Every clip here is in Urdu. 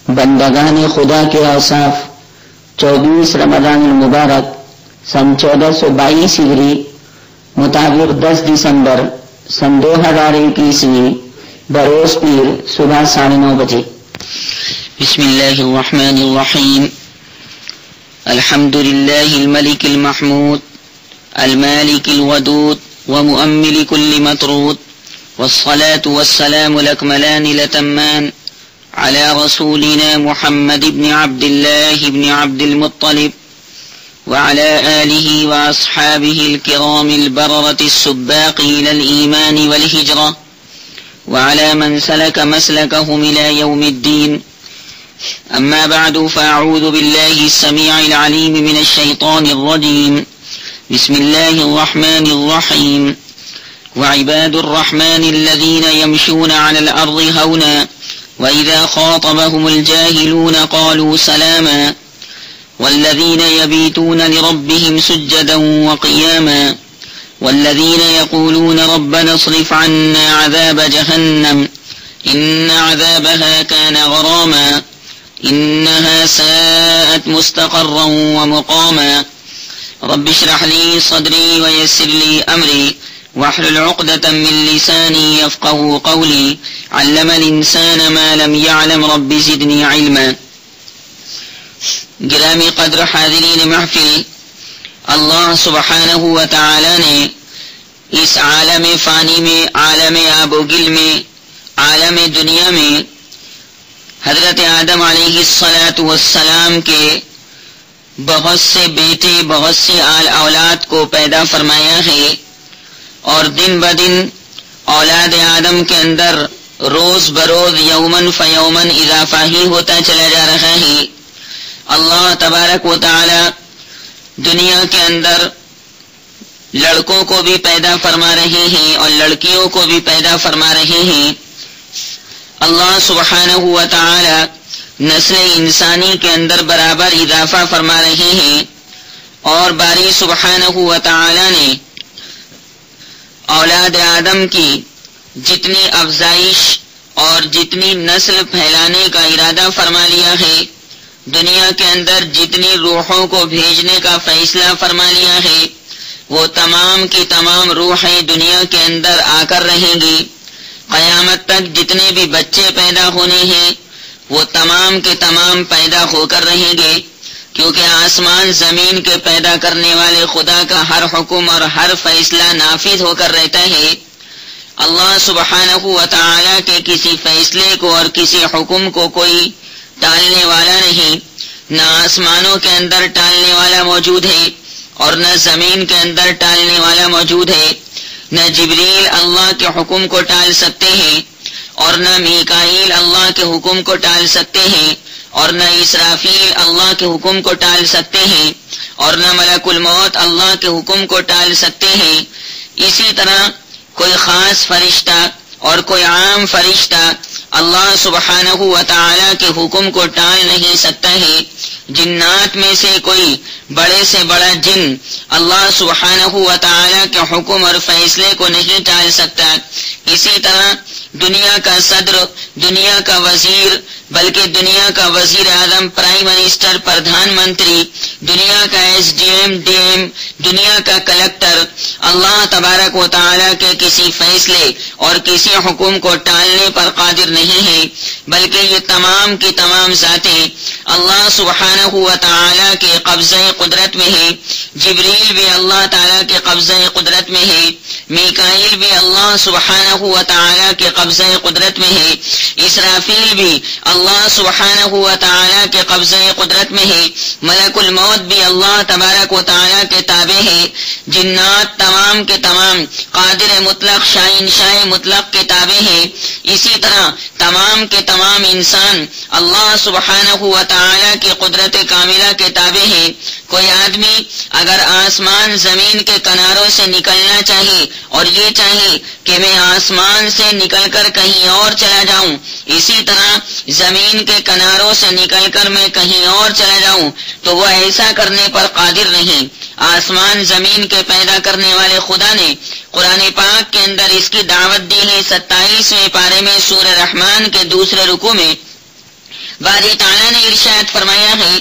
بندگان خدا کے اوصاف 24 رمضان المبارک سن 1422 ہجری مطابق 10 دسمبر سن 2021 بروز پیر صبح 9:30 بجے۔ بسم اللہ الرحمن الرحیم۔ الحمد للہ الملک المحمود المالک الودود ومؤمل كل مطرود، والصلاة والسلام الأكملان الأتمان على رسولنا محمد بن عبد الله بن عبد المطلب وعلى آله وأصحابه الكرام البررة السباقين الإيمان والهجرة وعلى من سلك مسلكهم إلى يوم الدين. أما بعد، فأعوذ بالله السميع العليم من الشيطان الرجيم. بسم الله الرحمن الرحيم. وعباد الرحمن الذين يمشون على الأرض هونا وإذا خاطبهم الجاهلون قالوا سلاما والذين يبيتون لربهم سجدا وقياما والذين يقولون ربنا اصرف عنا عذاب جهنم إن عذابها كان غراما إنها ساءت مستقرا ومقاما رب اشرح لي صدري ويسر لي أمري واحلل عقدة من لساني يفقهوا قولي علم الانسان ما لم يعلم رب زدني علما. گرامی قدر حاضرین محفل، اللہ سبحانہ و تعالی نے اس عالم فانی میں، عالم آب و گل میں، عالم دنیا میں حضرت آدم علیہ الصلاۃ والسلام کے بہت سے بیٹے، بہت سے اولاد کو پیدا فرمایا ہے، اور دن بدن اولاد آدم کے اندر روز بروز یومن فیومن اضافہ ہی ہوتا چلا جا رہا ہے۔ اللہ تبارک و تعالی دنیا کے اندر لڑکوں کو بھی پیدا فرما رہے ہیں اور لڑکیوں کو بھی پیدا فرما رہے ہیں۔ اللہ سبحانہ و تعالی نسل انسانی کے اندر برابر اضافہ فرما رہے ہیں، اور باری سبحانہ و تعالی نے اولاد آدم کی جتنی افزائش اور جتنی نسل پھیلانے کا ارادہ فرما لیا ہے، دنیا کے اندر جتنی روحوں کو بھیجنے کا فیصلہ فرما لیا ہے، وہ تمام کی تمام روحیں دنیا کے اندر آ کر رہیں گی۔ قیامت تک جتنے بھی بچے پیدا ہونے ہیں وہ تمام کے تمام پیدا ہو کر رہیں گے، کیونکہ آسمان زمین کے پیدا کرنے والے خدا کا ہر حکم اور ہر فیصلہ نافذ ہو کر رہتا ہے۔ اللہ سبحانہ و تعالی کے کسی فیصلے کو اور کسی حکم کو کوئی ٹالنے والا نہیں، نہ آسمانوں کے اندر ٹالنے والا موجود ہے اور نہ زمین کے اندر ٹالنے والا موجود ہے۔ نہ جبریل اللہ کے حکم کو ٹال سکتے ہیں اور نہ میکائیل اللہ کے حکم کو ٹال سکتے ہیں اور نہ اسرافیل اللہ کے حکم کو ٹال سکتے ہیں اور نہ ملک الموت اللہ کے حکم کو ٹال سکتے ہیں۔ اسی طرح کوئی خاص فرشتہ اور کوئی عام فرشتہ اللہ سبحانہ و تعالی کے حکم کو ٹال نہیں سکتا ہے۔ جنات میں سے کوئی بڑے سے بڑا جن اللہ سبحانہ و تعالی کے حکم اور فیصلے کو نہیں ٹال سکتا۔ اسی طرح دنیا کا صدر، دنیا کا وزیر، بلکہ دنیا کا وزیر اعظم، پرائم منسٹر، پردھان منتری، دنیا کا S D M, D M, دنیا کا کلکٹر اللہ تبارک و تعالی کے کسی فیصلے اور کسی حکم کو ٹالنے پر قادر نہیں ہے، بلکہ یہ تمام کی تمام ذاتیں اللہ سبحانہ و تعالی کے قبضہ قدرت میں ہے۔ جبریل بھی اللہ تعالی کے قبضہ قدرت میں ہے، میکائیل بھی اللہ سبحانہ و تعالی کے قبضہ قدرت میں ہے، اسرافیل بھی اللہ سبحانہ و تعالی کے قبضہ قدرت میں ہے، ملک الموت بھی اللہ تبارک و تعالی کے تابع ہے۔ جنات تمام کے تمام قادر مطلق، شاہ مطلق کے تابع ہے۔ اسی طرح تمام کے تمام انسان اللہ سبحانہ و تعالی کی قدرت کاملہ کے تابع ہے۔ کوئی آدمی اگر آسمان زمین کے کناروں سے نکلنا چاہے اور یہ چاہے کہ میں آسمان سے نکل کر کہیں اور چلا جاؤں، اسی طرح زمین کے کناروں سے نکل کر میں کہیں اور چلا جاؤں، تو وہ ایسا کرنے پر قادر نہیں۔ آسمان زمین کے پیدا کرنے والے خدا نے قرآن پاک کے اندر اس کی دعوت دی ہے 27ویں پارے میں سورہ رحمان کے دوسرے رکوع میں۔ باری تعالیٰ نے ارشاد فرمایا ہے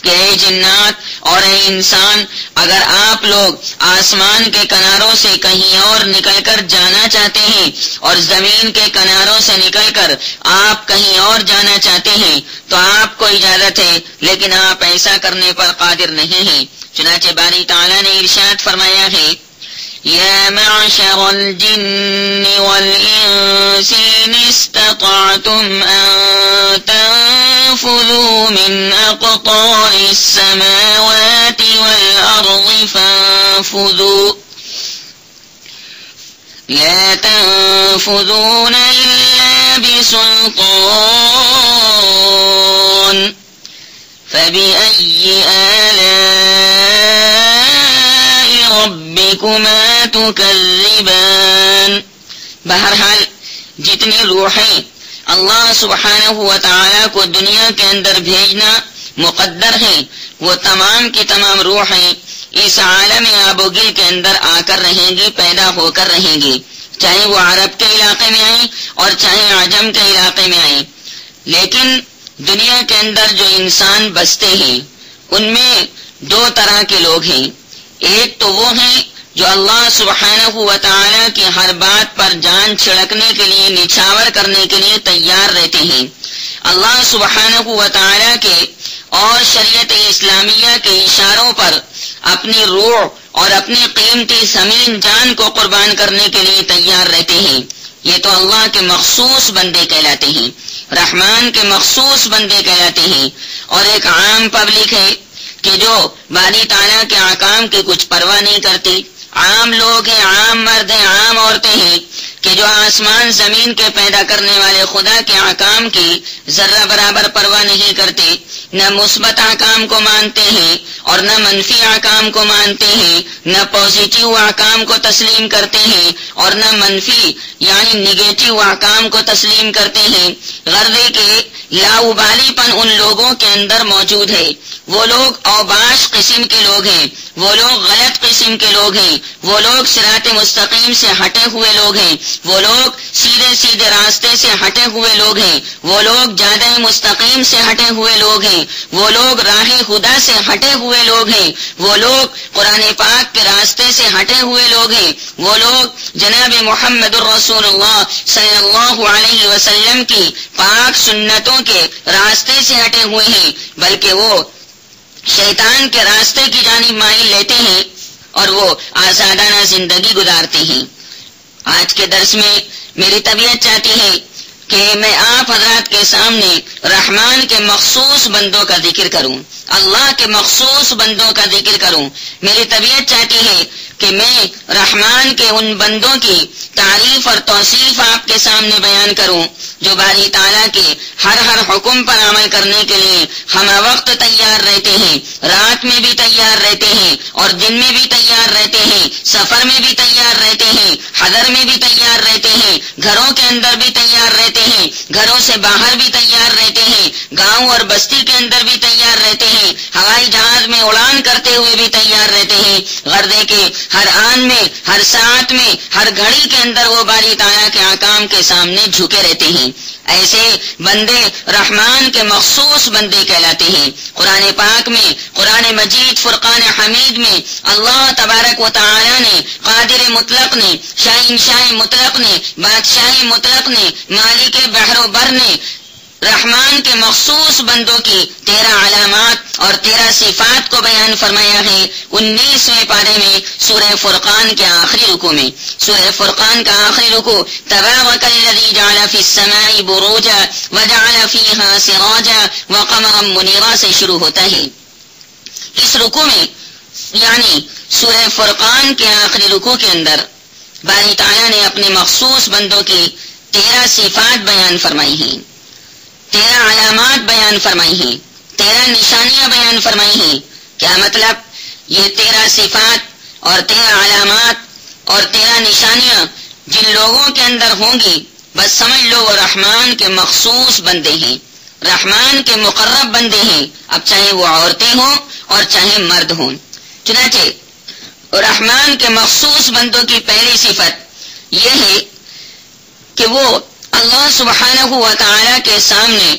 کہ اے جنات اور اے انسان، اگر آپ لوگ آسمان کے کناروں سے کہیں اور نکل کر جانا چاہتے ہیں اور زمین کے کناروں سے نکل کر آپ کہیں اور جانا چاہتے ہیں تو آپ کو اجازت ہے، لیکن آپ ایسا کرنے پر قادر نہیں ہیں۔ چنانچہ باری تعالیٰ نے ارشاد فرمایا ہے یا معشر الجن والانس ان استطعتم ان تنفذوا من اقطار السماوات والارض فانفذوا لا تنفذون الا بسلطان فبأي آلاء ربكما تكذبان۔ بہرحال جتنی روحیں اللہ سبحانہ و تعالیٰ کو دنیا کے اندر بھیجنا مقدر ہیں، وہ تمام کی تمام روحیں اس عالم آب و گل کے اندر آ کر رہیں گی، پیدا ہو کر رہیں گی، چاہے وہ عرب کے علاقے میں آئیں اور چاہے عجم کے علاقے میں آئیں۔ لیکن دنیا کے اندر جو انسان بستے ہیں ان میں دو طرح کے لوگ ہیں۔ ایک تو وہ ہیں جو اللہ سبحانہ و تعالیٰ کی ہر بات پر جان چھڑکنے کے لیے، نچھاور کرنے کے لیے تیار رہتے ہیں، اللہ سبحانہ و تعالیٰ کے اور شریعت اسلامیہ کے اشاروں پر اپنی روح اور اپنی قیمتی ثمین جان کو قربان کرنے کے لیے تیار رہتے ہیں۔ یہ تو اللہ کے مخصوص بندے کہلاتے ہیں، رحمان کے مخصوص بندے کہلاتے ہیں۔ اور ایک عام پبلک ہے کہ جو باری تعالیٰ کے احکام کی کچھ پرواہ نہیں کرتی، عام لوگ ہیں، عام مرد ہیں، عام عورتیں ہیں کہ جو آسمان زمین کے پیدا کرنے والے خدا کے احکام کی ذرہ برابر پرواہ نہیں کرتے، نہ مثبت احکام کو مانتے ہیں اور نہ منفی احکام کو مانتے ہیں، نہ پازیٹیو احکام کو تسلیم کرتے ہیں اور نہ منفی یعنی نگیٹو احکام کو تسلیم کرتے ہیں۔ غرضے کے لاؤبالی پن ان لوگوں کے اندر موجود ہے۔ وہ لوگ اوباش قسم کے لوگ ہیں، وہ لوگ غلط قسم کے لوگ ہیں، وہ لوگ صراط مستقیم سے ہٹے ہوئے لوگ ہیں، وہ لوگ سیدھے سیدھے راستے سے ہٹے ہوئے لوگ ہیں، وہ لوگ جادہ مستقیم سے ہٹے ہوئے لوگ ہیں، وہ لوگ راہ خدا سے ہٹے ہوئے لوگ ہیں، وہ لوگ قرآن پاک کے راستے سے ہٹے ہوئے لوگ ہیں، وہ لوگ جناب محمد الرسول اللہ صلی اللہ علیہ وسلم کی پاک سنتوں کے راستے سے ہٹے ہوئے ہیں، بلکہ وہ شیطان کے راستے کی جانب مائل لیتے ہیں اور وہ آزادانہ زندگی گزارتے ہیں۔ آج کے درس میں میری طبیعت چاہتی ہے کہ میں آپ حضرات کے سامنے رحمان کے مخصوص بندوں کا ذکر کروں، اللہ کے مخصوص بندوں کا ذکر کروں۔ میری طبیعت چاہتی ہے کہ میں رحمان کے ان بندوں کی تعریف اور توصیف آپ کے سامنے بیان کروں جو باری تعالیٰ کے ہر حکم پر عمل کرنے کے لیے ہمہ وقت تیار رہتے ہیں، رات میں بھی تیار رہتے ہیں اور دن میں بھی تیار رہتے ہیں، سفر میں بھی تیار رہتے ہیں، حضر میں بھی تیار رہتے ہیں، گھروں کے اندر بھی تیار رہتے ہیں، گھروں سے باہر بھی تیار رہتے ہیں، گاؤں اور بستی کے اندر بھی تیار رہتے ہیں، ہوائی جہاز میں اڑان کرتے ہوئے بھی تیار رہتے ہیں۔ غرضے کے ہر آن میں، ہر ساعت میں، ہر گھڑی کے اندر وہ باری تعالیٰ کے احکام کے سامنے جھکے رہتے ہیں۔ ایسے بندے رحمان کے مخصوص بندے کہلاتے ہیں۔ قرآن پاک میں، قرآن مجید فرقان حمید میں اللہ تبارک و تعالی نے، قادر مطلق نے، شاہنشاہ مطلق نے، بادشاہ مطلق نے، مالک بحر و بر نے رحمان کے مخصوص بندوں کی 13 علامات اور 13 صفات کو بیان فرمایا ہے 19ویں پارے میں سورہ فرقان کے آخری رکوع میں۔ سورہ فرقان کا آخری رکوع تبارک الذی جعل فی السماء بروجا وجعل فیہا سراجا وقمرا منیرا سے شروع ہوتا ہے۔ اس رکوع میں یعنی سورہ فرقان کے آخری رکوع کے اندر باری تعالیٰ نے اپنے مخصوص بندوں کی 13 صفات بیان فرمائی ہیں، 13 علامات بیان فرمائی ہیں، 13 نشانیاں بیان فرمائی ہیں۔ کیا مطلب؟ یہ 13 صفات اور 13 علامات اور 13 نشانیاں جن لوگوں کے اندر ہوں گی بس سمجھ لو وہ رحمان کے مخصوص بندے ہیں، رحمان کے مقرب بندے ہیں، اب چاہے وہ عورتیں ہوں اور چاہے مرد ہوں۔ چنانچہ رحمان کے مخصوص بندوں کی پہلی صفت یہ ہے کہ وہ اللہ سبحانہ و تعالی کے سامنے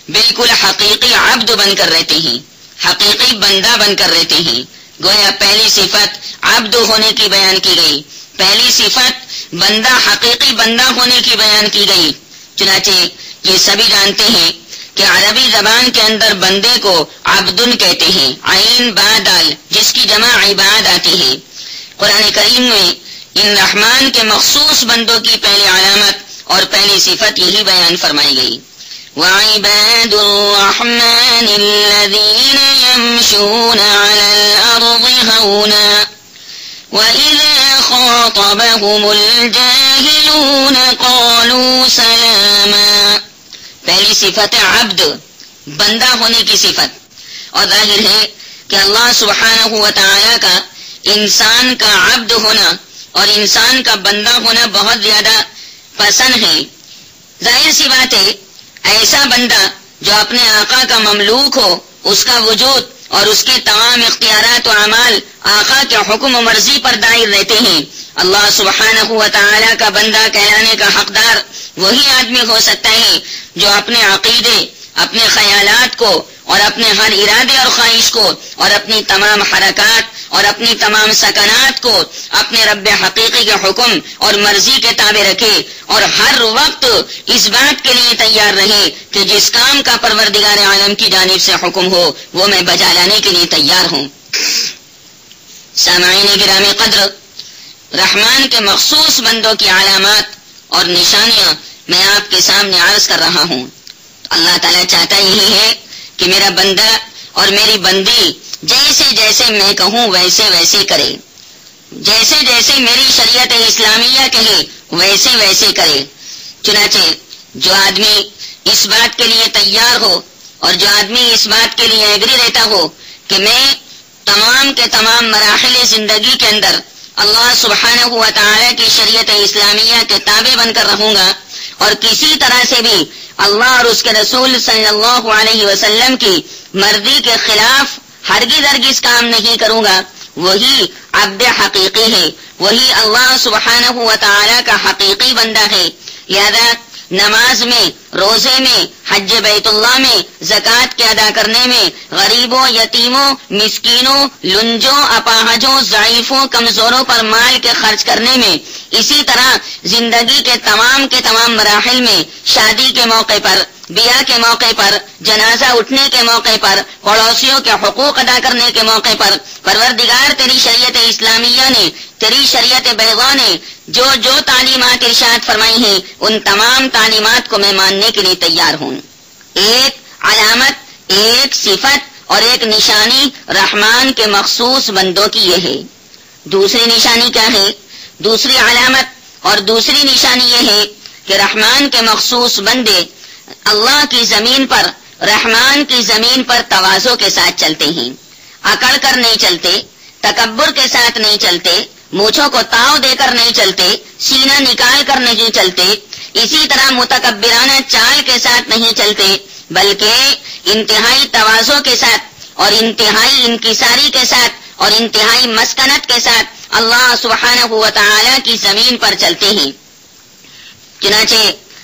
بالکل حقیقی عبد بن کر رہتے ہیں، حقیقی بندہ بن کر رہتے ہیں۔ گویا پہلی صفت عبد ہونے کی بیان کی گئی، پہلی صفت بندہ حقیقی بندہ ہونے کی بیان کی گئی۔ چنانچہ یہ سبھی جانتے ہیں کہ عربی زبان کے اندر بندے کو عبدن کہتے ہیں، عین با دال، جس کی جمع عباد آتی ہے۔ قرآن کریم میں ان رحمان کے مخصوص بندوں کی پہلی علامت اور پہلی صفت یہی بیان فرمائی گئی۔ وَعِبَادُ الرَّحْمَنِ الَّذِينَ يَمْشُونَ عَلَى الْأَرْضِ هَوْنًا وَإِذَا خَاطَبَهُمُ الْجَاهِلُونَ قَالُوا سَلَامًا۔ پہلی صفت عبد، بندہ ہونے کی صفت، اور ظاہر ہے کہ اللہ سبحانہ و تعالی کا انسان کا عبد ہونا اور انسان کا بندہ ہونا بہت زیادہ پسند ہے۔ ظاہر سی بات ہے، ایسا بندہ جو اپنے آقا کا مملوک ہو، اس کا وجود اور اس کے تمام اختیارات و اعمال آقا کے حکم و مرضی پر دائر رہتے ہیں۔ اللہ سبحانہ و تعالی کا بندہ کہلانے کا حقدار وہی آدمی ہو سکتا ہے جو اپنے عقیدے، اپنے خیالات کو اور اپنے ہر ارادے اور خواہش کو اور اپنی تمام حرکات اور اپنی تمام سکنات کو اپنے رب حقیقی کے حکم اور مرضی کے تابع رکھے، اور ہر وقت اس بات کے لیے تیار رہے کہ جس کام کا پروردگار عالم کی جانب سے حکم ہو وہ میں بجا لانے کے لیے تیار ہوں۔ سامعین گرامی قدر، رحمان کے مخصوص بندوں کی علامات اور نشانیاں میں آپ کے سامنے عرض کر رہا ہوں۔ اللہ تعالیٰ چاہتا یہی ہے کہ میرا بندہ اور میری بندی جیسے جیسے میں کہوں ویسے ویسے کرے، جیسے جیسے میری شریعت اسلامیہ کہے ویسے ویسے کرے۔ چنانچہ جو آدمی اس بات کے لیے تیار ہو اور جو آدمی اس بات کے لیے ایگری رہتا ہو کہ میں تمام کے تمام مراحل زندگی کے اندر اللہ سبحانہ و تعالی کی شریعت اسلامیہ کے تابع بن کر رہوں گا اور کسی طرح سے بھی اللہ اور اس کے رسول صلی اللہ علیہ وسلم کی مرضی کے خلاف ہرگز ہرگز کام نہیں کروں گا، وہی عبد حقیقی ہے، وہی اللہ سبحانہ و تعالی کا حقیقی بندہ ہے۔ لہذا نماز میں، روزے میں، حج بیت اللہ میں، زکوٰۃ کے ادا کرنے میں، غریبوں، یتیموں، مسکینوں، لنجوں، اپاہجوں، ضعیفوں، کمزوروں پر مال کے خرچ کرنے میں، اسی طرح زندگی کے تمام مراحل میں، شادی کے موقع پر، بیاہ کے موقع پر، جنازہ اٹھنے کے موقع پر، پڑوسیوں کے حقوق ادا کرنے کے موقع پر، پروردگار تیری شریعت اسلامیہ نے، تیری شریعت بیضاء نے جو جو تعلیمات ارشاد فرمائی ہیں ان تمام تعلیمات کو میں ماننے کے لیے تیار ہوں۔ ایک علامت، ایک صفت اور ایک نشانی رحمان کے مخصوص بندوں کی یہ ہے۔ دوسری نشانی کیا ہے؟ دوسری علامت اور دوسری نشانی یہ ہے کہ رحمان کے مخصوص بندے اللہ کی زمین پر، رحمان کی زمین پر تواضع کے ساتھ چلتے ہیں، اکڑ کر نہیں چلتے، تکبر کے ساتھ نہیں چلتے، مونچھوں کو تاؤ دے کر نہیں چلتے، سینہ نکال کر نہیں چلتے، اسی طرح متکبرانہ چال کے ساتھ نہیں چلتے، بلکہ انتہائی تواضع کے ساتھ اور انتہائی انکساری کے ساتھ اور انتہائی مسکنت کے ساتھ اللہ سبحانہ و تعالی کی زمین پر چلتے ہیں۔ چنانچہ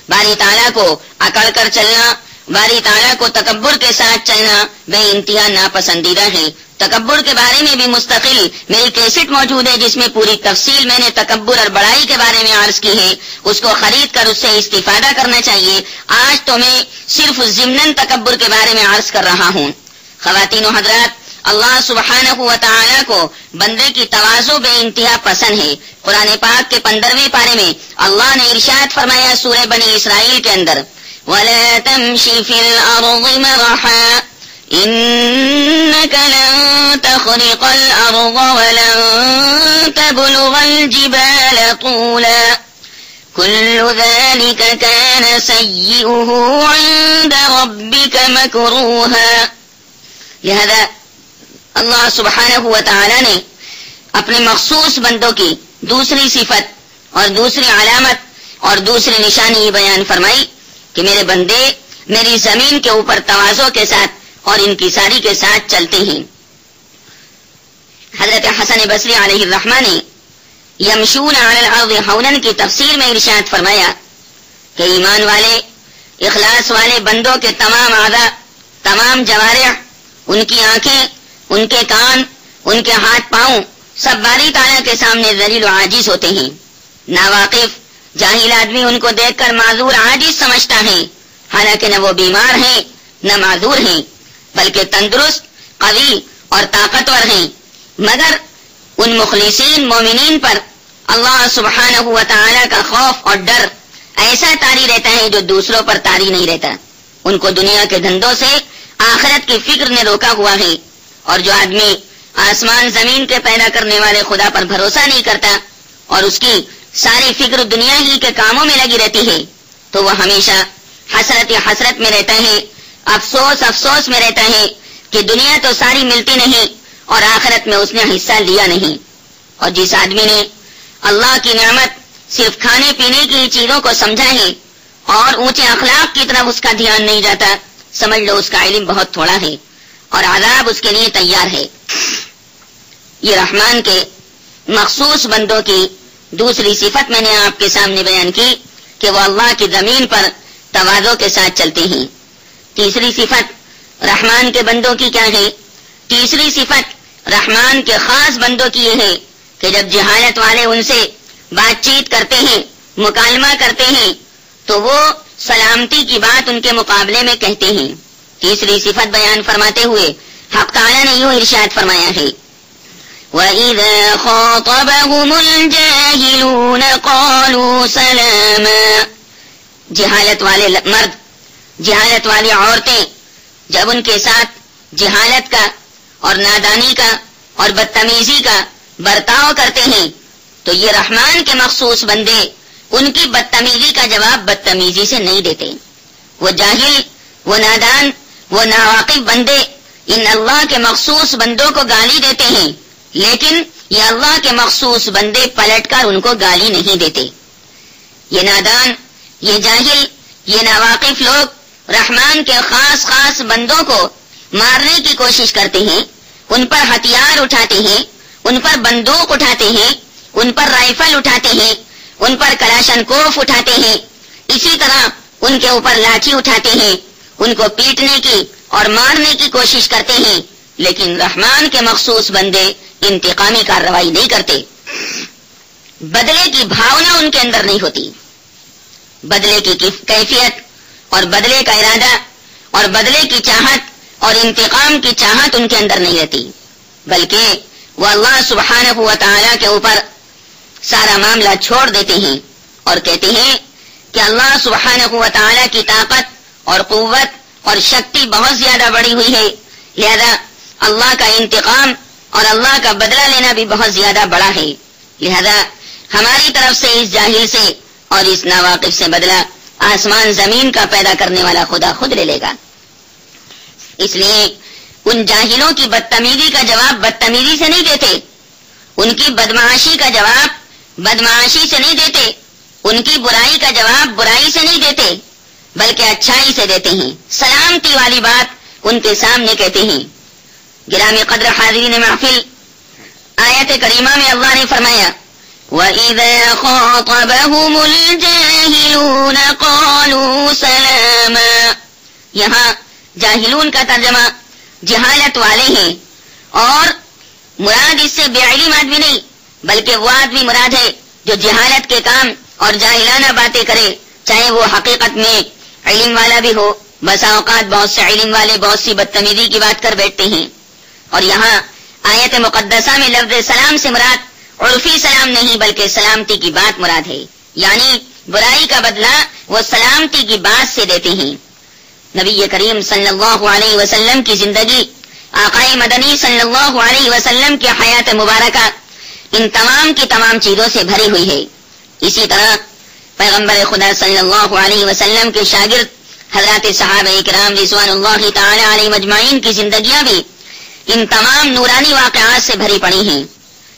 باری تعالیٰ کو اکڑ کر چلنا، باری تعالیٰ کو تکبر کے ساتھ چلنا بے انتہا ناپسندیدہ ہے۔ تکبر کے بارے میں بھی مستقل میری کیسٹ موجود ہے جس میں پوری تفصیل میں نے تکبر اور بڑائی کے بارے میں عرض کی ہے، اس کو خرید کر اس سے استفادہ کرنا چاہیے۔ آج تو میں صرف ضمناً تکبر کے بارے میں عرض کر رہا ہوں۔ خواتین و حضرات، اللہ سبحانہ و تعالی کو بندے کی تواضع بے انتہا پسند ہے۔ قرآن پاک کے 15ویں پارے میں اللہ نے ارشاد فرمایا سورہ بنی اسرائیل کے اندر، وَلَا تَمْشِ فِي الْأَرْضِ مَرَحًا إِنَّكَ لَن تَخْرِقَ الْأَرْضَ وَلَن تَبْلُغَ الْجِبَالَ طُولًا كُلُّ ذَلِكَ كَانَ سَيِّئُهُ عِندَ رَبِّكَ مَكْرُوهًا۔ لہذا اللہ سبحانہ و تعالی نے اپنے مخصوص بندوں کی دوسری صفت اور دوسری علامت اور دوسری نشانی بیان فرمائی کہ میرے بندے میری زمین کے اوپر تواضع کے ساتھ اور انکساری کے ساتھ چلتے ہیں۔ حضرت حسن بصری علیہ الرحمہ نے یمشون علی الارض ہونا کی تفسیر میں ارشاد فرمایا کہ ایمان والے اخلاص والے بندوں کے تمام اعضاء، تمام جوارح، ان کی آنکھیں، ان کے کان، ان کے ہاتھ پاؤں سب باری تعالیٰ کے سامنے ذلیل و عاجز ہوتے ہیں۔ ناواقف جاہل آدمی ان کو دیکھ کر معذور عاجز سمجھتا ہے، حالانکہ نہ وہ بیمار ہیں نہ معذور ہیں، بلکہ تندرست، قوی اور طاقتور ہیں۔ مگر ان مخلصین مومنین پر اللہ سبحانہ و تعالیٰ کا خوف اور ڈر ایسا طاری رہتا ہے جو دوسروں پر طاری نہیں رہتا۔ ان کو دنیا کے دھندوں سے آخرت کی فکر نے روکا ہوا ہے، اور جو آدمی آسمان زمین کے پیدا کرنے والے خدا پر بھروسہ نہیں کرتا اور اس کی ساری فکر دنیا ہی کے کاموں میں لگی رہتی ہے، تو وہ ہمیشہ حسرت میں رہتا ہے، افسوس میں رہتا ہے کہ دنیا تو ساری ملتی نہیں اور آخرت میں اس نے حصہ لیا نہیں۔ اور جس آدمی نے اللہ کی نعمت صرف کھانے پینے کی چیزوں کو سمجھا ہے اور اونچے اخلاق کی طرف اس کا دھیان نہیں جاتا، سمجھ لو اس کا علم بہت تھوڑا ہے اور عذاب اس کے لیے تیار ہے۔ یہ رحمان کے مخصوص بندوں کی دوسری صفت میں نے آپ کے سامنے بیان کی کہ وہ اللہ کی زمین پر تواضع کے ساتھ چلتے ہیں۔ تیسری صفت رحمان کے بندوں کی کیا ہے؟ تیسری صفت رحمان کے خاص بندوں کی یہ ہے کہ جب جہالت والے ان سے بات چیت کرتے ہیں، مکالمہ کرتے ہیں، تو وہ سلامتی کی بات ان کے مقابلے میں کہتے ہیں۔ تیسری صفت بیان فرماتے ہوئے حق تعالیٰ نے یوں ارشاد فرمایا ہے، وَإِذَا خَاطَبَهُمُ الْجَاهِلُونَ قَالُوا سَلَامًا۔ جہالت والے مرد، جہالت والی عورتیں جب ان کے ساتھ جہالت کا اور نادانی کا اور بدتمیزی کا برتاؤ کرتے ہیں تو یہ رحمان کے مخصوص بندے ان کی بدتمیزی کا جواب بدتمیزی سے نہیں دیتے۔ وہ جاہل، وہ نادان، وہ ناواقف بندے ان اللہ کے مخصوص بندوں کو گالی دیتے ہیں، لیکن یہ اللہ کے مخصوص بندے پلٹ کر ان کو گالی نہیں دیتے۔ یہ نادان، یہ جاہل، یہ ناواقف لوگ رحمان کے خاص بندوں کو مارنے کی کوشش کرتے ہیں، ان پر ہتھیار اٹھاتے ہیں، ان پر بندوق اٹھاتے ہیں، ان پر رائفل اٹھاتے ہیں، ان پر کلاشن کوف اٹھاتے ہیں، اسی طرح ان کے اوپر لاٹھی اٹھاتے ہیں، ان کو پیٹنے کی اور مارنے کی کوشش کرتے ہیں، لیکن رحمان کے مخصوص بندے انتقامی کارروائی نہیں کرتے۔ بدلے کی بھاونا ان کے اندر نہیں ہوتی، بدلے کی کیفیت اور بدلے کا ارادہ اور بدلے کی چاہت اور انتقام کی چاہت ان کے اندر نہیں رہتی، بلکہ وہ اللہ سبحانہ و تعالیٰ کے اوپر سارا معاملہ چھوڑ دیتے ہیں اور کہتے ہیں کہ اللہ سبحانہ و تعالیٰ کی طاقت اور قوت اور شکتی بہت زیادہ بڑی ہوئی ہے، لہذا اللہ کا انتقام اور اللہ کا بدلہ لینا بھی بہت زیادہ بڑا ہے، لہذا ہماری طرف سے اس جاہل سے اور اس ناواقف سے بدلہ آسمان زمین کا پیدا کرنے والا خدا خود لے لے گا۔ اس لیے ان جاہلوں کی بدتمیزی کا جواب بدتمیزی سے نہیں دیتے، ان کی بدمعاشی کا جواب بدمعاشی سے نہیں دیتے، ان کی برائی کا جواب برائی سے نہیں دیتے، بلکہ اچھائی سے دیتے ہیں، سلامتی والی بات ان کے سامنے کہتے ہیں۔ گرامی قدر حاضرین محفل، آیت کریمہ میں اللہ نے فرمایا وَإِذَا خَاطَبَهُمُ الْجَاهِلُونَ قَالُوا سَلَامًا۔ یہاں جاہلون کا ترجمہ جہالت والے ہیں، اور مراد اس سے بے علم آدمی نہیں بلکہ وہ آدمی مراد ہے جو جہالت کے کام اور جاہلانہ باتیں کرے، چاہے وہ حقیقت میں علم والا بھی ہو۔ بسا اوقات بہت سے علم والے بہت سی بدتمیزی کی بات کر بیٹھتے ہیں، اور یہاں آیت مقدسہ میں لفظ سلام سے مراد عرفی سلام نہیں بلکہ سلامتی کی بات مراد ہے، یعنی برائی کا بدلہ وہ سلامتی کی بات سے دیتے ہیں۔ نبی کریم صلی اللہ علیہ وسلم کی زندگی، آقائے مدنی صلی اللہ علیہ وسلم کی حیات مبارکہ ان تمام کی تمام چیزوں سے بھری ہوئی ہے۔ اسی طرح پیغمبر خدا صلی اللہ علیہ وسلم کے شاگرد حضرات صحابہ کرام رضوان اللہ تعالی علیہ مجمعین کی زندگیاں بھی ان تمام نورانی واقعات سے بھری پڑی ہیں۔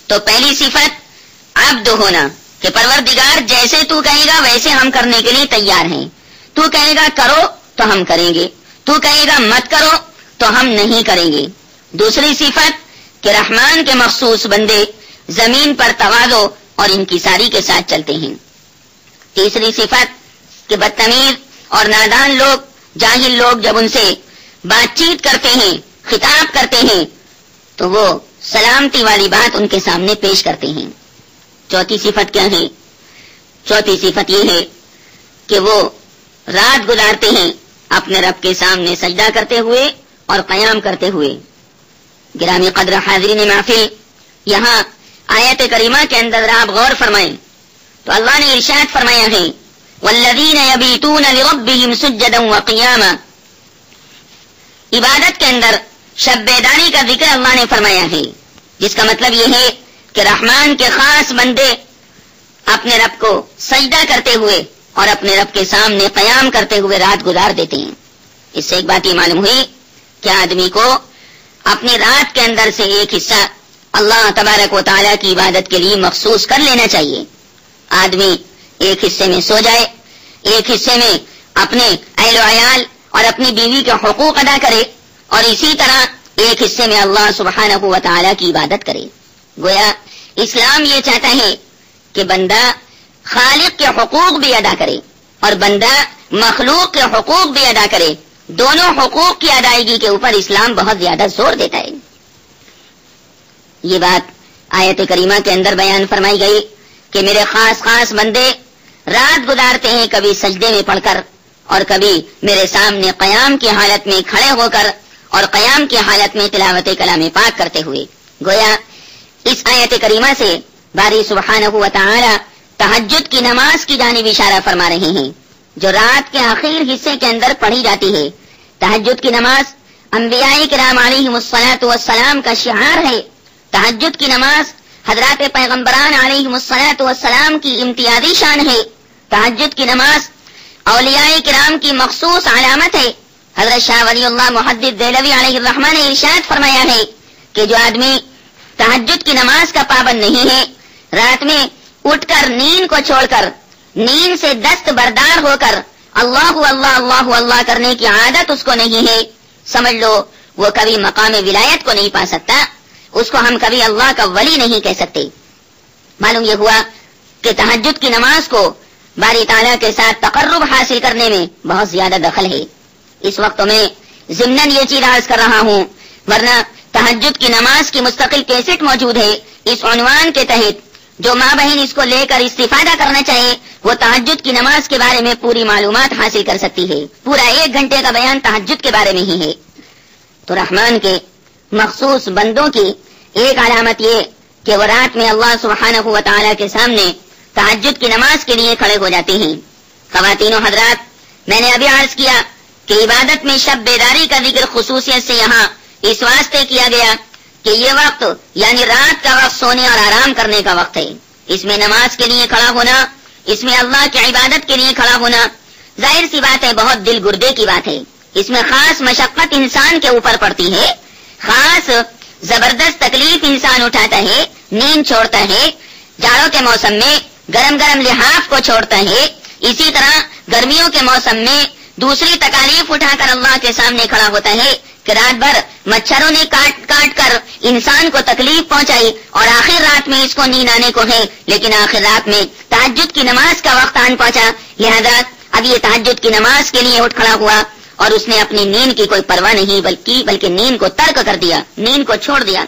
تو پہلی صفت عبد ہونا، کہ پروردگار جیسے تو کہے گا ویسے ہم کرنے کے لیے تیار ہیں، تو کہے گا کرو تو ہم کریں گے، تو کہے گا مت کرو تو ہم نہیں کریں گے۔ دوسری صفت کہ رحمان کے مخصوص بندے زمین پر تواضع اور انکساری کے ساتھ چلتے ہیں۔ تیسری صفت کہ بدتمیز اور نادان لوگ، جاہل لوگ جب ان سے بات چیت کرتے ہیں، خطاب کرتے ہیں، تو وہ سلامتی والی بات ان کے سامنے پیش کرتے ہیں۔ چوتھی صفت کیا ہے؟ چوتھی صفت یہ ہے کہ وہ رات گزارتے ہیں اپنے رب کے سامنے سجدہ کرتے ہوئے اور قیام کرتے ہوئے۔ گرامی قدر حاضرین محفل، یہاں آیت کریمہ کے اندر آپ غور فرمائیں تو اللہ نے ارشاد فرمایا ہے والذین یبیتون لربہم سجدا وقیاما۔ عبادت کے اندر شب بیداری کا ذکر اللہ نے فرمایا ہے، جس کا مطلب یہ ہے کہ رحمان کے خاص بندے اپنے رب کو سجدہ کرتے ہوئے اور اپنے رب کے سامنے قیام کرتے ہوئے رات گزار دیتے ہیں۔ اس سے ایک بات یہ معلوم ہوئی کہ آدمی کو اپنی رات کے اندر سے ایک حصہ اللہ تبارک و تعالیٰ کی عبادت کے لیے مخصوص کر لینا چاہیے۔ آدمی ایک حصے میں سو جائے، ایک حصے میں اپنے اہل و عیال اور اپنی بیوی کے حقوق ادا کرے، اور اسی طرح ایک حصے میں اللہ سبحانہ و تعالیٰ کی عبادت کرے۔ گویا اسلام یہ چاہتا ہے کہ بندہ خالق کے حقوق بھی ادا کرے اور بندہ مخلوق کے حقوق بھی ادا کرے۔ دونوں حقوق کی ادائیگی کے اوپر اسلام بہت زیادہ زور دیتا ہے۔ یہ بات آیت کریمہ کے اندر بیان فرمائی گئی کہ میرے خاص بندے رات گزارتے ہیں، کبھی سجدے میں پڑھ کر اور کبھی میرے سامنے قیام کی حالت میں کھڑے ہو کر اور قیام کی حالت میں تلاوت کلام پاک کرتے ہوئے۔ گویا اس آیت کریمہ سے باری سبحانہ و تعالی تہجد کی نماز کی جانب اشارہ فرما رہے ہیں، جو رات کے آخر حصے کے اندر پڑھی جاتی ہے۔ تہجد کی نماز انبیاء کرام علیہم الصلاۃ والسلام کا شعار ہے۔ تہجد کی نماز حضرات پیغمبران علیہم الصلاۃ والسلام کی امتیازی شان ہے۔ تہجد کی نماز اولیاء کرام کی مخصوص علامت ہے۔ حضرت شاہ ولی اللہ محدث دہلوی علیہ الرحمہ نے ارشاد فرمایا ہے کہ جو آدمی تہجد کی نماز کا پابند نہیں ہے، رات میں اٹھ کر نیند کو چھوڑ کر، نیند سے دست بردار ہو کر اللہ اللہ اللہ اللہ کرنے کی عادت اس کو نہیں ہے، سمجھ لو وہ کبھی مقام ولایت کو نہیں پا سکتا، اس کو ہم کبھی اللہ کا ولی نہیں کہہ سکتے۔ معلوم یہ ہوا کہ تہجد کی نماز کو باری تعالیٰ کے ساتھ تقرب حاصل کرنے میں بہت زیادہ دخل ہے۔ اس وقت میں ضمناً یہ چیز عرض کر رہا ہوں، ورنہ تہجد کی نماز کی مستقل کیسٹ موجود ہے اس عنوان کے تحت۔ جو ماں بہن اس کو لے کر استفادہ کرنا چاہے وہ تہجد کی نماز کے بارے میں پوری معلومات حاصل کر سکتی ہے۔ پورا 1 گھنٹے کا بیان تہجد کے بارے میں ہی ہے۔ تو رحمان کے مخصوص بندوں کی ایک علامت یہ کہ وہ رات میں اللہ سبحانہ و تعالیٰ کے سامنے تہجد کی نماز کے لیے کھڑے ہو جاتے ہیں۔ خواتین و حضرات، میں نے ابھی عرض کیا کہ عبادت میں شب بیداری کا ذکر خصوصیت سے یہاں اس واسطے کیا گیا کہ یہ وقت یعنی رات کا وقت سونے اور آرام کرنے کا وقت ہے۔ اس میں نماز کے لیے کھڑا ہونا، اس میں اللہ کی عبادت کے لیے کھڑا ہونا ظاہر سی بات ہے، بہت دل گردے کی بات ہے۔ اس میں خاص مشقت انسان کے اوپر پڑتی ہے، خاص زبردست تکلیف انسان اٹھاتا ہے، نیند چھوڑتا ہے، جاڑوں کے موسم میں گرم گرم لحاف کو چھوڑتا ہے، اسی طرح گرمیوں کے موسم میں دوسری تکالیف اٹھا کر اللہ کے سامنے کھڑا ہوتا ہے کہ رات بھر مچھروں نے کاٹ کر انسان کو تکلیف پہنچائی اور آخر رات میں اس کو نیند آنے کو ہے، لیکن آخر رات میں تہجد کی نماز کا وقت آن پہنچا، لہذا اب یہ تہجد کی نماز کے لیے اٹھ کھڑا ہوا اور اس نے اپنی نیند کی کوئی پرواہ نہیں بلکہ نیند کو ترک کر دیا، نیند کو چھوڑ دیا۔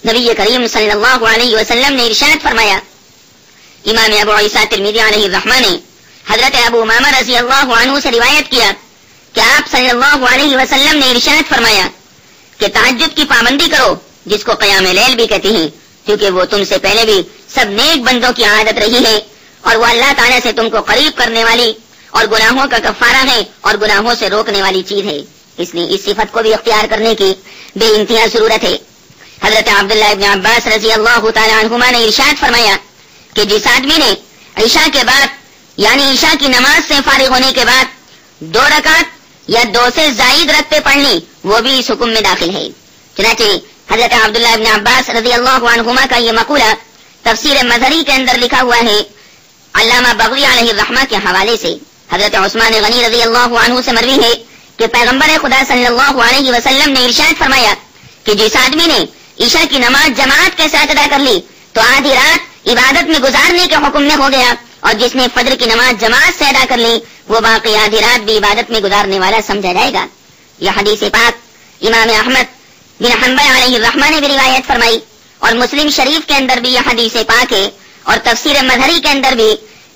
نبی کریم صلی اللہ علیہ وسلم نے ارشاد فرمایا، امام ابو عیسیٰ ترمذی علیہ الرحمہ نے حضرت ابو امامہ رضی اللہ عنہ سے روایت کیا کہ آپ صلی اللہ علیہ وسلم نے ارشاد فرمایا کہ تہجد کی پابندی کرو، جس کو قیام لیل بھی کہتے ہیں، کیونکہ وہ تم سے پہلے بھی سب نیک بندوں کی عادت رہی ہے اور وہ اللہ تعالیٰ سے تم کو قریب کرنے والی اور گناہوں کا کفارہ ہے اور گناہوں سے روکنے والی چیز ہے، اس لیے اس صفت کو بھی اختیار کرنے کی بے انتہا ضرورت ہے۔ حضرت عبداللہ ابن عباس رضی اللہ تعالی عنہما نے ارشاد فرمایا کہ جس آدمی نے عشاء کے بعد یعنی عشاء کی نماز سے فارغ ہونے کے بعد 2 رکعت یا 2 سے زائد رکعتیں پڑھ لی وہ بھی اس حکم میں داخل ہے۔ چنانچہ حضرت عبداللہ ابن عباس رضی اللہ عنہما کا یہ مقولہ تفسیر مظہری کے اندر لکھا ہوا ہے علامہ بغوی علیہ الرحمہ کے حوالے سے۔ حضرت عثمان غنی رضی اللہ عنہ سے مروی ہے کہ پیغمبر خدا صلی اللہ علیہ وسلم نے ارشاد فرمایا کہ جس آدمی نے عشاء کی نماز جماعت کے ساتھ ادا کر لی تو آدھی رات عبادت میں گزارنے کے حکم میں ہو گیا، اور جس نے فجر کی نماز جماعت سے ادا کر لی وہ باقی آدھی رات بھی عبادت میں گزارنے والا سمجھا جائے گا. یہ حدیث پاک امام احمد بن حنبل علیہ الرحمہ نے بھی روایت فرمائی اور مسلم شریف کے اندر بھی یہ حدیث پاک ہے اور تفسیر مظہری کے اندر بھی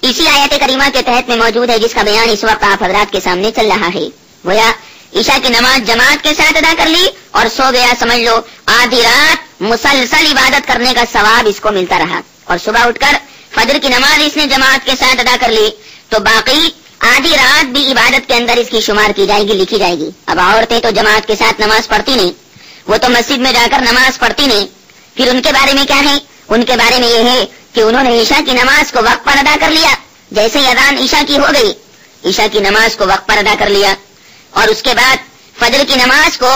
اسی آیت کریمہ کے تحت میں موجود ہے جس کا بیان اس وقت آپ حضرات کے سامنے چل رہا ہے. گویا عشاء کی نماز جماعت کے ساتھ ادا کر لی اور سو گیا، سمجھ لو آدھی رات مسلسل عبادت کرنے کا ثواب اس کو ملتا رہا، اور صبح اٹھ کر فجر کی نماز اس نے جماعت کے ساتھ ادا کر لی تو باقی آدھی رات بھی عبادت کے اندر اس کی شمار کی جائے گی، لکھی جائے گی. اب عورتیں تو جماعت کے ساتھ نماز پڑھتی نہیں، وہ تو مسجد میں جا کر نماز پڑھتی نہیں. پھر ان کے بارے میں کیا ہے؟ ان کے بارے میں یہ ہے کہ انہوں نے عشاء کی نماز کو وقت پر ادا کر لیا. جیسے ہی اذان عشاء کی ہو گئی، عشاء کی نماز کو وقت پر ادا کر لیا اور اس کے بعد فجر کی نماز کو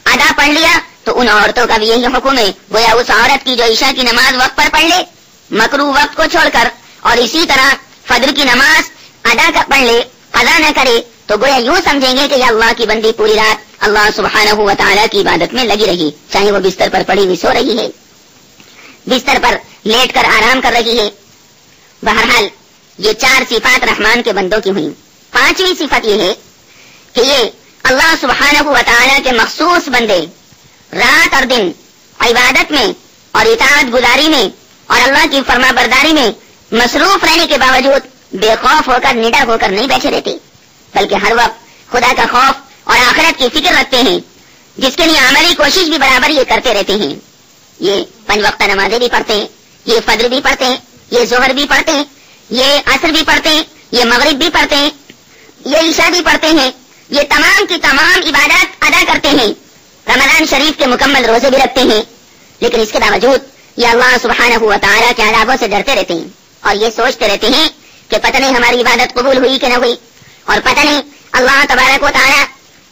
ادا پڑھ لیا تو ان عورتوں کا بھی یہی حکم ہے، گویا اس عورت کی جو عشاء کی نماز وقت پر پڑھ لے مکروہ وقت کو چھوڑ کر اور اسی طرح فجر کی نماز ادا کر پڑھ لے، قضا نہ کرے، تو گویا یوں سمجھیں گے کہ یہ اللہ کی بندی پوری رات اللہ سبحانہ و تعالیٰ کی عبادت میں لگی رہی، چاہے وہ بستر پر پڑی ہوئی سو رہی ہے، بستر پر لیٹ کر آرام کر رہی ہے. بہرحال یہ 4 صفات رحمان کے بندوں کی ہوئیں. 5ویں صفت یہ ہے کہ یہ اللہ سبحانہ و تعالیٰ کے مخصوص بندے رات اور دن عبادت میں اور اطاعت گزاری میں اور اللہ کی فرما برداری میں مصروف رہنے کے باوجود بے خوف ہو کر نڈر ہو کر نہیں بیٹھے رہتے، بلکہ ہر وقت خدا کا خوف اور آخرت کی فکر رکھتے ہیں، جس کے لیے عملی کوشش بھی برابر یہ کرتے رہتے ہیں. یہ 5 وقتہ نمازیں بھی پڑھتے ہیں، یہ فجر بھی پڑھتے ہیں، یہ ظہر بھی پڑھتے ہیں، یہ عصر بھی پڑھتے ہیں، یہ مغرب بھی پڑھتے ہیں، یہ عشاء بھی پڑھتے ہیں، یہ تمام کی تمام عبادات ادا کرتے ہیں، رمضان شریف کے مکمل روزے بھی رکھتے ہیں. لیکن اس کے باوجود یہ اللہ سبحانہ و تعالیٰ کے عذابوں سے ڈرتے رہتے ہیں اور یہ سوچتے رہتے ہیں کہ پتہ نہیں ہماری عبادت قبول ہوئی کہ نہ ہوئی، اور پتہ نہیں اللہ تبارک و تعالیٰ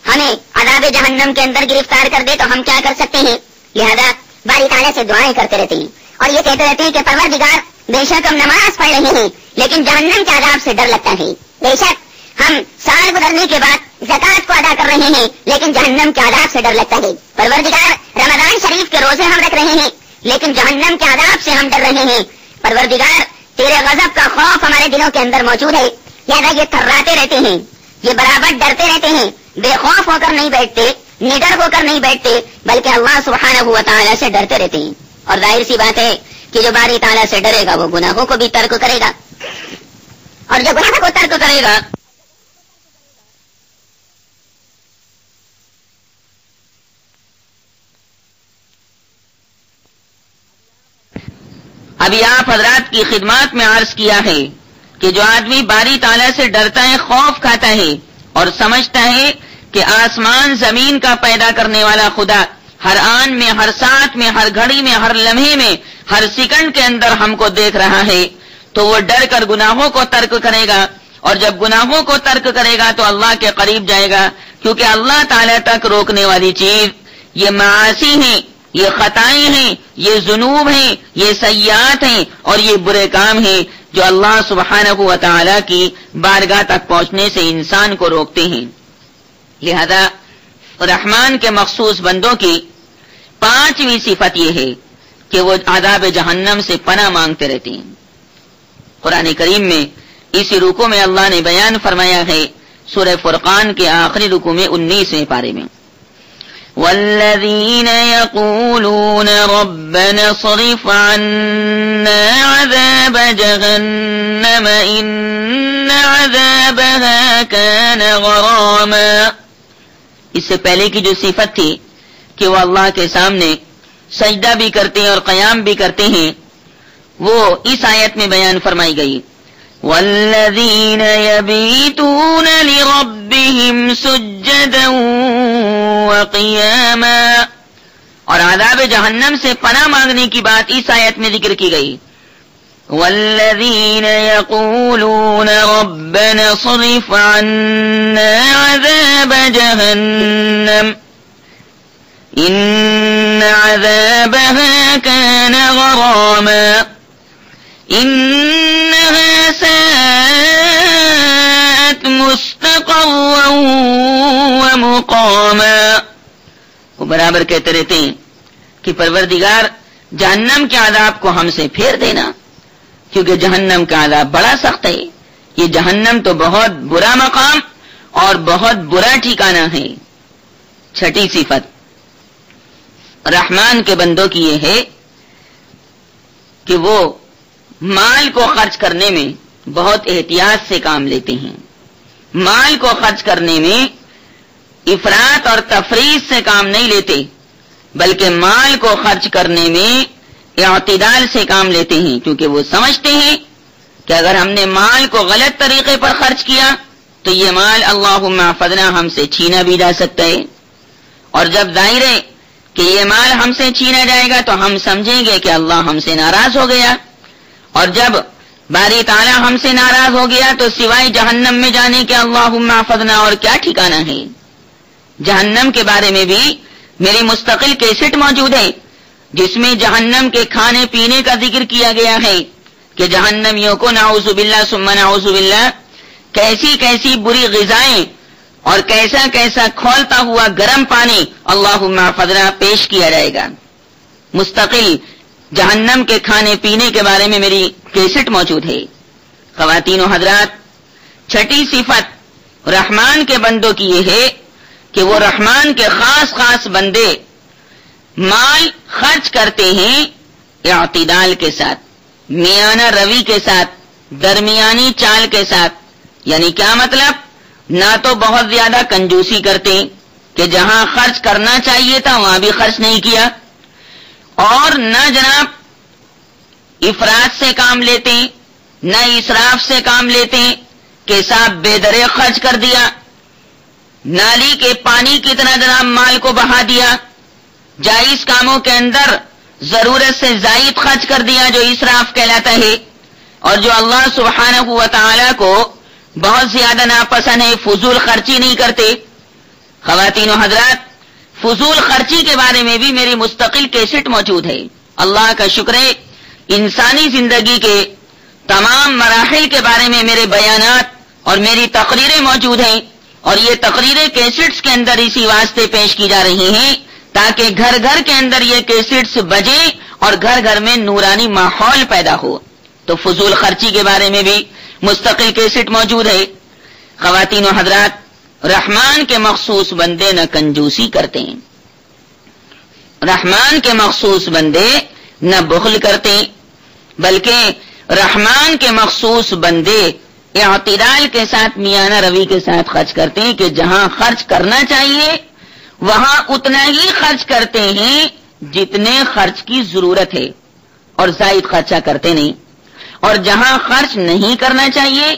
ہمیں عذاب جہنم کے اندر گرفتار کر دے تو ہم کیا کر سکتے ہیں. لہذا باری تعالیٰ سے دعائیں کرتے رہتے ہیں اور یہ کہتے رہتے ہیں کہ پروردگار بے شک ہم نماز پڑھ رہے ہیں لیکن جہنم کے عذاب سے ڈر لگتا ہے، بے شک ہم سال گزرنے کے بعد زکات کو ادا کر رہے ہیں لیکن جہنم کے عذاب سے ڈر لگتا ہے. پروردگار رمضان شریف کے روزے ہم رکھ رہے ہیں لیکن جہنم کے عذاب سے ہم ڈر رہے ہیں. پروردگار تیرے غضب کا خوف ہمارے دلوں کے اندر موجود ہے، لہذا یہ تھراتے رہتے ہیں، یہ برابر ڈرتے رہتے ہیں، بے خوف ہو کر نہیں بیٹھتے، نڈر ہو کر نہیں بیٹھتے، بلکہ اللہ سبحانہ و تعالیٰ سے ڈرتے رہتے ہیں. اور ظاہر سی بات ہے کہ جو باری تعالیٰ سے ڈرے گا وہ گناہوں کو بھی ترک کرے گا، اور جو گناہ کو ترک کرے گا ابھی آپ حضرات کی خدمات میں عرض کیا ہے کہ جو آدمی باری تعالیٰ سے ڈرتا ہے، خوف کھاتا ہے اور سمجھتا ہے کہ آسمان زمین کا پیدا کرنے والا خدا ہر آن میں، ہر ساتھ میں، ہر گھڑی میں، ہر لمحے میں، ہر سیکنڈ کے اندر ہم کو دیکھ رہا ہے، تو وہ ڈر کر گناہوں کو ترک کرے گا، اور جب گناہوں کو ترک کرے گا تو اللہ کے قریب جائے گا، کیونکہ اللہ تعالیٰ تک روکنے والی چیز یہ معاصی ہیں، یہ خطائیں ہیں، یہ ذنوب ہیں، یہ سیئات ہیں اور یہ برے کام ہیں جو اللہ سبحانہ و تعالیٰ کی بارگاہ تک پہنچنے سے انسان کو روکتے ہیں. لہذا رحمان کے مخصوص بندوں کی 5ویں صفت یہ ہے کہ وہ عذاب جہنم سے پناہ مانگتے رہتے ہیں. قرآن کریم میں اسی رکوع میں اللہ نے بیان فرمایا ہے سورہ فرقان کے آخری رکوع میں 19ویں پارے میں، والذین یقولون ربنا اصرف عنا عذاب جہنم ان عذابها كان غراما. اس سے پہلے کی جو صفت تھی کہ وہ اللہ کے سامنے سجدہ بھی کرتے ہیں اور قیام بھی کرتے ہیں، وہ اس آیت میں بیان فرمائی گئی. والذین یبیتون لربهم سجدا وقیاما، اور عذاب جہنم سے پناہ مانگنے کی بات اس آیت میں ذکر کی گئی. والذین یقولون ربنا صرف عنا عذاب جہنم ان عذابها كان غراما انها ساءت مستقرا ومقاما. وہ برابر کہتے رہتے ہیں کہ پروردگار جہنم کے عذاب کو ہم سے پھیر دینا، کیونکہ جہنم کا عذاب بڑا سخت ہے. یہ جہنم تو بہت برا مقام اور بہت برا ٹھکانہ ہے. چھٹی صفت رحمان کے بندوں کی یہ ہے کہ وہ مال کو خرچ کرنے میں بہت احتیاط سے کام لیتے ہیں. مال کو خرچ کرنے میں افراط اور تفریط سے کام نہیں لیتے، بلکہ مال کو خرچ کرنے میں اعتدال سے کام لیتے ہیں، کیونکہ وہ سمجھتے ہیں کہ اگر ہم نے مال کو غلط طریقے پر خرچ کیا تو یہ مال اللہم احفظنا ہم سے چھینا بھی جا سکتا ہے، اور جب ظاہر ہے کہ یہ مال ہم سے چھینا جائے گا تو ہم سمجھیں گے کہ اللہ ہم سے ناراض ہو گیا، اور جب باری تعالیٰ ہم سے ناراض ہو گیا تو سوائے جہنم میں جانے کے اللہم احفظنا اور کیا ٹھکانہ ہے. جہنم کے بارے میں بھی میری مستقل کیسٹ موجود ہے جس میں جہنم کے کھانے پینے کا ذکر کیا گیا ہے کہ جہنمیوں کو نعوذ باللہ ثم نعوذ باللہ کیسی کیسی بری غذائیں اور کیسا کیسا کھولتا ہوا گرم پانی اللہم احفظنا پیش کیا جائے گا. مستقل جہنم کے کھانے پینے کے بارے میں میری کیسٹ موجود ہے. خواتین و حضرات، چھٹی صفت رحمان کے بندوں کی یہ ہے کہ وہ رحمان کے خاص خاص بندے مال خرچ کرتے ہیں اعتدال کے ساتھ، میانہ روی کے ساتھ، درمیانی چال کے ساتھ. یعنی کیا مطلب؟ نہ تو بہت زیادہ کنجوسی کرتے کہ جہاں خرچ کرنا چاہیے تھا وہاں بھی خرچ نہیں کیا، اور نہ جناب افراط سے کام لیتے، نہ اسراف سے کام لیتے کہ صاحب بے درے خرچ کر دیا، نالی کے پانی کی طرح جناب مال کو بہا دیا، جائز کاموں کے اندر ضرورت سے زائد خرچ کر دیا جو اسراف کہلاتا ہے، اور جو اللہ سبحانہ و تعالی کو بہت زیادہ ناپسند ہے فضول خرچی نہیں کرتے. خواتین و حضرات، فضول خرچی کے بارے میں بھی میری مستقل کیسٹ موجود ہے. اللہ کا شکر ہے انسانی زندگی کے تمام مراحل کے بارے میں میرے بیانات اور میری تقریریں موجود ہیں، اور یہ تقریریں کیسٹس کے اندر اسی واسطے پیش کی جا رہی ہیں تاکہ گھر گھر کے اندر یہ کیسٹس بجیں اور گھر گھر میں نورانی ماحول پیدا ہو. تو فضول خرچی کے بارے میں بھی مستقل کیسٹ موجود ہے. خواتین و حضرات، رحمان کے مخصوص بندے نہ کنجوسی کرتے ہیں، رحمان کے مخصوص بندے نہ بخل کرتے، بلکہ رحمان کے مخصوص بندے اعتدال کے ساتھ، میانہ روی کے ساتھ خرچ کرتے ہیں کہ جہاں خرچ کرنا چاہیے وہاں اتنا ہی خرچ کرتے ہیں جتنے خرچ کی ضرورت ہے، اور زائد خرچہ کرتے نہیں، اور جہاں خرچ نہیں کرنا چاہیے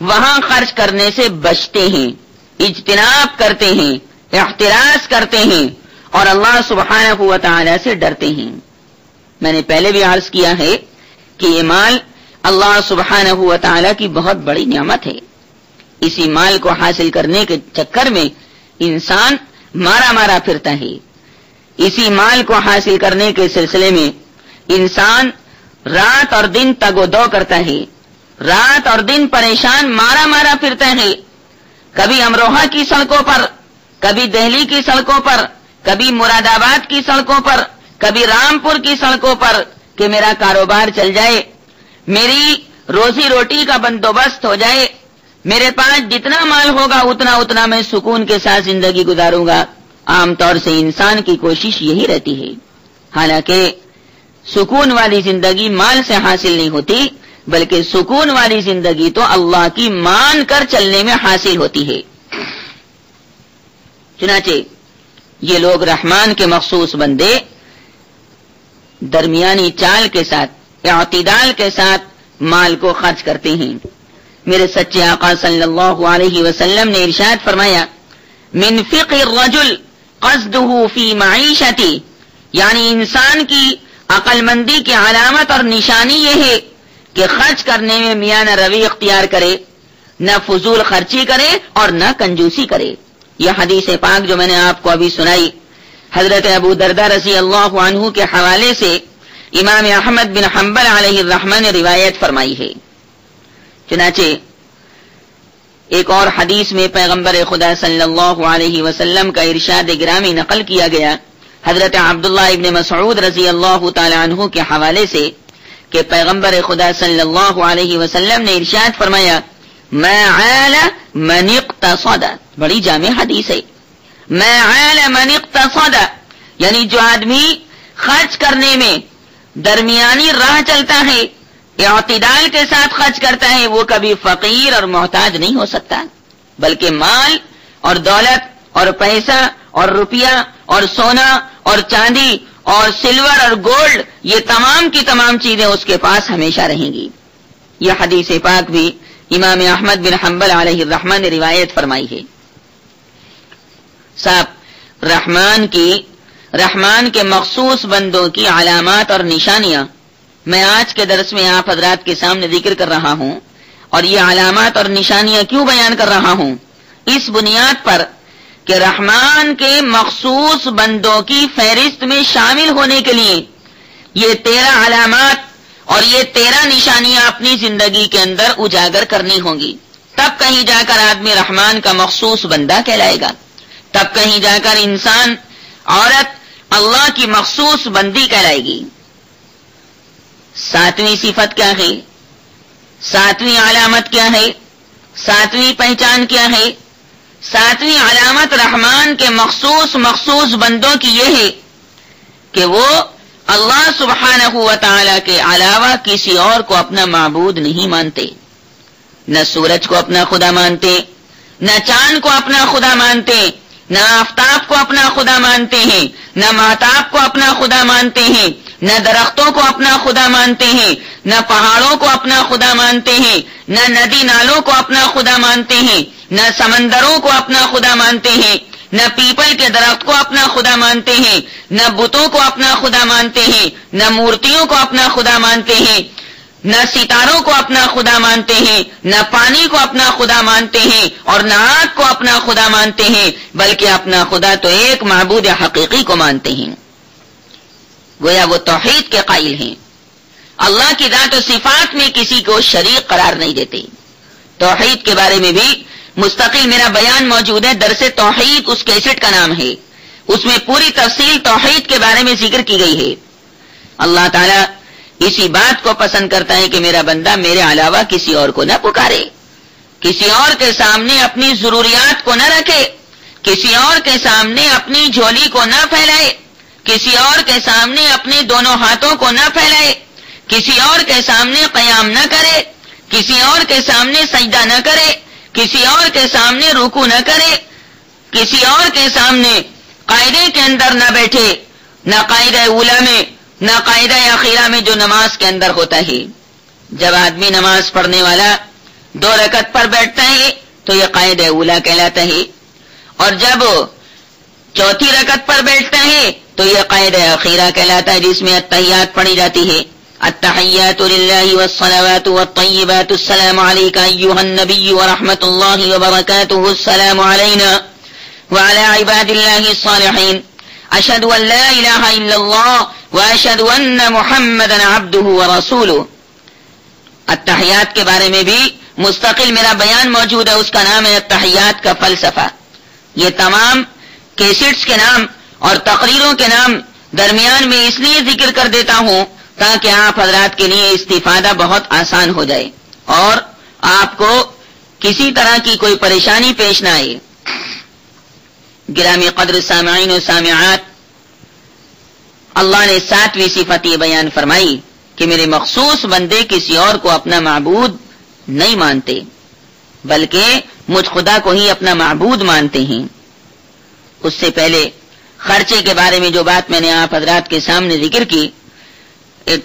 وہاں خرچ کرنے سے بچتے ہیں، اجتناب کرتے ہیں، احتراز کرتے ہیں، اور اللہ سبحانہ و تعالی سے ڈرتے ہیں. میں نے پہلے بھی عرض کیا ہے کہ یہ مال اللہ سبحانہ و تعالی کی بہت بڑی نعمت ہے. اسی مال کو حاصل کرنے کے چکر میں انسان مارا پھرتا ہے. اسی مال کو حاصل کرنے کے سلسلے میں انسان رات اور دن تگ و دو کرتا ہے، رات اور دن پریشان مارا پھرتا ہے. کبھی امروہہ کی سڑکوں پر، کبھی دہلی کی سڑکوں پر، کبھی مراد آباد کی سڑکوں پر، کبھی رامپور کی سڑکوں پر کہ میرا کاروبار چل جائے، میری روزی روٹی کا بندوبست ہو جائے، میرے پاس جتنا مال ہوگا اتنا میں سکون کے ساتھ زندگی گزاروں گا. عام طور سے انسان کی کوشش یہی رہتی ہے، حالانکہ سکون والی زندگی مال سے حاصل نہیں ہوتی، بلکہ سکون والی زندگی تو اللہ کی مان کر چلنے میں حاصل ہوتی ہے. چنانچہ یہ لوگ رحمان کے مخصوص بندے درمیانی چال کے ساتھ، اعتدال کے ساتھ مال کو خرچ کرتے ہیں. میرے سچے آقا صلی اللہ علیہ وسلم نے ارشاد فرمایا، من فقہ الرجل قصدہ فی معیشتی، یعنی انسان کی عقل مندی کی علامت اور نشانی یہ ہے کہ خرچ کرنے میں میانہ روی اختیار کرے، نہ فضول خرچی کرے اور نہ کنجوسی کرے. یہ حدیث پاک جو میں نے آپ کو ابھی سنائی حضرت ابو دردہ رضی اللہ عنہ کے حوالے سے امام احمد بن حنبل علیہ الرحمہ نے روایت فرمائی ہے. چنانچہ ایک اور حدیث میں پیغمبر خدا صلی اللہ علیہ وسلم کا ارشاد گرامی نقل کیا گیا حضرت عبداللہ ابن مسعود رضی اللہ تعالی عنہ کے حوالے سے کہ پیغمبر خدا صلی اللہ علیہ وسلم نے ارشاد فرمایا ما عال من اقتصد، بڑی جامع حدیث ہے، ما عال من اقتصد، یعنی جو آدمی خرچ کرنے میں درمیانی راہ چلتا ہے، اعتدال کے ساتھ خرچ کرتا ہے، وہ کبھی فقیر اور محتاج نہیں ہو سکتا، بلکہ مال اور دولت اور پیسہ اور روپیہ اور سونا اور چاندی اور سلور اور گولڈ، یہ تمام کی تمام چیزیں اس کے پاس ہمیشہ رہیں گی۔ یہ حدیث پاک بھی امام احمد بن حنبل علیہ الرحمہ نے روایت فرمائی ہے۔ صاحب، رحمان کے مخصوص بندوں کی علامات اور نشانیاں میں آج کے درس میں آپ حضرات کے سامنے ذکر کر رہا ہوں، اور یہ علامات اور نشانیاں کیوں بیان کر رہا ہوں؟ اس بنیاد پر کہ رحمان کے مخصوص بندوں کی فہرست میں شامل ہونے کے لیے یہ 13 علامات اور یہ 13 نشانیاں اپنی زندگی کے اندر اجاگر کرنی ہوں گی، تب کہیں جا کر آدمی رحمان کا مخصوص بندہ کہلائے گا، تب کہیں جا کر انسان، عورت اللہ کی مخصوص بندی کہلائے گی۔ 7ویں صفت کیا ہے؟ 7ویں علامت کیا ہے؟ 7ویں پہچان کیا ہے؟ 7ویں علامت رحمان کے مخصوص بندوں کی یہ ہے کہ وہ اللہ سبحانہ و تعالی کے علاوہ کسی اور کو اپنا معبود نہیں مانتے، نہ سورج کو اپنا خدا مانتے، نہ چاند کو اپنا خدا مانتے، نہ آفتاب کو اپنا خدا مانتے ہیں، نہ مہتاب کو اپنا خدا مانتے ہیں، نہ درختوں کو اپنا خدا مانتے ہیں، نہ پہاڑوں کو اپنا خدا مانتے ہیں، نہ ندی نالوں کو اپنا خدا مانتے ہیں، نہ سمندروں کو اپنا خدا مانتے ہیں، نہ پیپل کے درخت کو اپنا خدا مانتے ہیں، نہ بتوں کو اپنا خدا مانتے ہیں، نہ مورتیوں کو اپنا خدا مانتے ہیں، نہ ستاروں کو اپنا خدا مانتے ہیں، نہ پانی کو اپنا خدا مانتے ہیں، اور نہ آگ کو اپنا خدا مانتے ہیں، بلکہ اپنا خدا تو ایک معبود حقیقی کو مانتے ہیں۔ گویا وہ توحید کے قائل ہیں، اللہ کی ذات و صفات میں کسی کو شریک قرار نہیں دیتے۔ توحید کے بارے میں بھی مستقل میرا بیان موجود ہے، درس توحید اس کیسٹ کا نام ہے، اس میں پوری تفصیل توحید کے بارے میں ذکر کی گئی ہے۔ اللہ تعالیٰ اسی بات کو پسند کرتا ہے کہ میرا بندہ میرے علاوہ کسی اور کو نہ پکارے، کسی اور کے سامنے اپنی ضروریات کو نہ رکھے، کسی اور کے سامنے اپنی جھولی کو نہ پھیلائے، کسی اور کے سامنے اپنے دونوں ہاتھوں کو نہ پھیلائے، کسی اور کے سامنے قیام نہ کرے، کسی اور کے سامنے سجدہ نہ کرے، کسی اور کے سامنے رکوع نہ کرے، کسی اور کے سامنے قاعدے کے اندر نہ بیٹھے، نہ قاعدہ اولا میں نہ قاعدہ اخیرہ میں جو نماز کے اندر ہوتا ہے۔ جب آدمی نماز پڑھنے والا 2 رکعت پر بیٹھتا ہے تو یہ قاعدہ اولا کہلاتا ہے، اور جب 4تھی رکعت پر بیٹھتا ہے تو یہ قاعدہ اخیرہ کہلاتا ہے، جس میں التحیات پڑھی جاتی ہے۔ التحیات للہ والصلوات والطیبات السلام علیک ایھا النبی ورحمۃ اللہ وبرکاتہ، السلام علینا وعلی عباد اللہ الصالحین، اشہد ان لا الہ الا اللہ واشہد ان محمدا عبدہ ورسولہ۔ التحیات کے بارے میں بھی مستقل میرا بیان موجود ہے، اس کا نام ہے التحیات کا فلسفہ۔ یہ تمام کیسٹس کے نام اور تقریروں کے نام درمیان میں اس لیے ذکر کر دیتا ہوں تاکہ آپ حضرات کے لیے استفادہ بہت آسان ہو جائے اور آپ کو کسی طرح کی کوئی پریشانی پیش نہ آئے۔ گرامی قدر سامعین و سامعات، اللہ نے 7ویں صفت یہ بیان فرمائی کہ میرے مخصوص بندے کسی اور کو اپنا معبود نہیں مانتے، بلکہ مجھ خدا کو ہی اپنا معبود مانتے ہیں۔ اس سے پہلے خرچے کے بارے میں جو بات میں نے آپ حضرات کے سامنے ذکر کی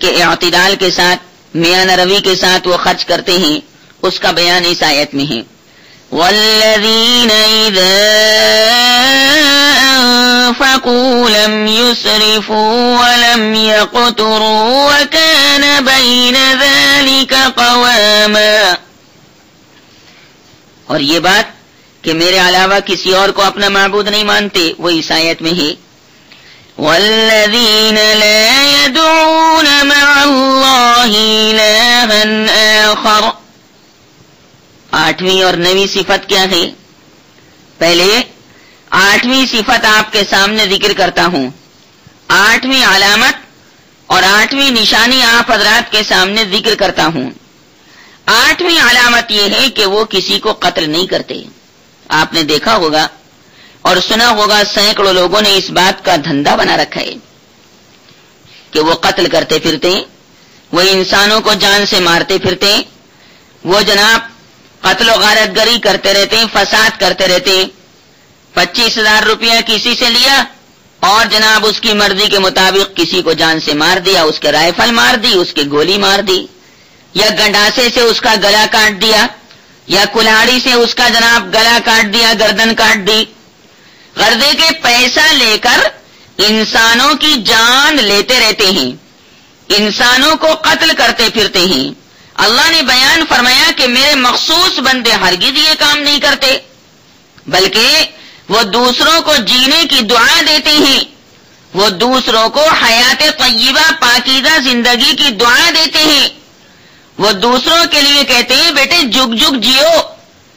کہ اعتدال کے ساتھ، میانہ روی کے ساتھ وہ خرچ کرتے ہیں، اس کا بیان اس آیت میں ہے۔ وَالَّذِينَ إِذَا أَنفَقُوا لَمْ يُسْرِفُوا وَلَمْ يَقْتُرُوا وَكَانَ بَيْنَ ذَلِكَ قَوَامًا۔ اور یہ بات کہ میرے علاوہ کسی اور کو اپنا معبود نہیں مانتے، وہ اس آیت میں ہے۔ وَالَّذِينَ لَا يَدْعُونَ مَعَ اللَّهِ إِلَٰهًا آخَرَ۔ 8ویں اور 9ویں صفت کیا ہے؟ پہلے 8ویں صفت آپ کے سامنے ذکر کرتا ہوں۔ 8ویں علامت اور 8ویں نشانی آپ حضرات کے سامنے ذکر کرتا ہوں۔ 8ویں علامت یہ ہے کہ وہ کسی کو قتل نہیں کرتے۔ آپ نے دیکھا ہوگا اور سنا ہوگا سینکڑوں لوگوں نے اس بات کا دھندا بنا رکھا ہے کہ وہ قتل کرتے پھرتے، وہ انسانوں کو جان سے مارتے پھرتے، وہ جناب قتل و غارت گری کرتے رہتے، فساد کرتے رہتے۔ 25,000 روپیہ کسی سے لیا اور جناب اس کی مرضی کے مطابق کسی کو جان سے مار دیا، اس کے رائفل مار دی، اس کے گولی مار دی، یا گنڈاسے سے اس کا گلا کاٹ دیا، یا کلاڑی سے اس کا جناب گلا کاٹ دیا، گردن کاٹ دی۔ غرضے کے پیسہ لے کر انسانوں کی جان لیتے رہتے ہیں، انسانوں کو قتل کرتے پھرتے ہیں۔ اللہ نے بیان فرمایا کہ میرے مخصوص بندے ہرگز یہ کام نہیں کرتے، بلکہ وہ دوسروں کو جینے کی دعا دیتے ہیں، وہ دوسروں کو حیات طیبہ پاکیزہ زندگی کی دعا دیتے ہیں، وہ دوسروں کے لیے کہتے ہیں بیٹے جگ جگ جیو،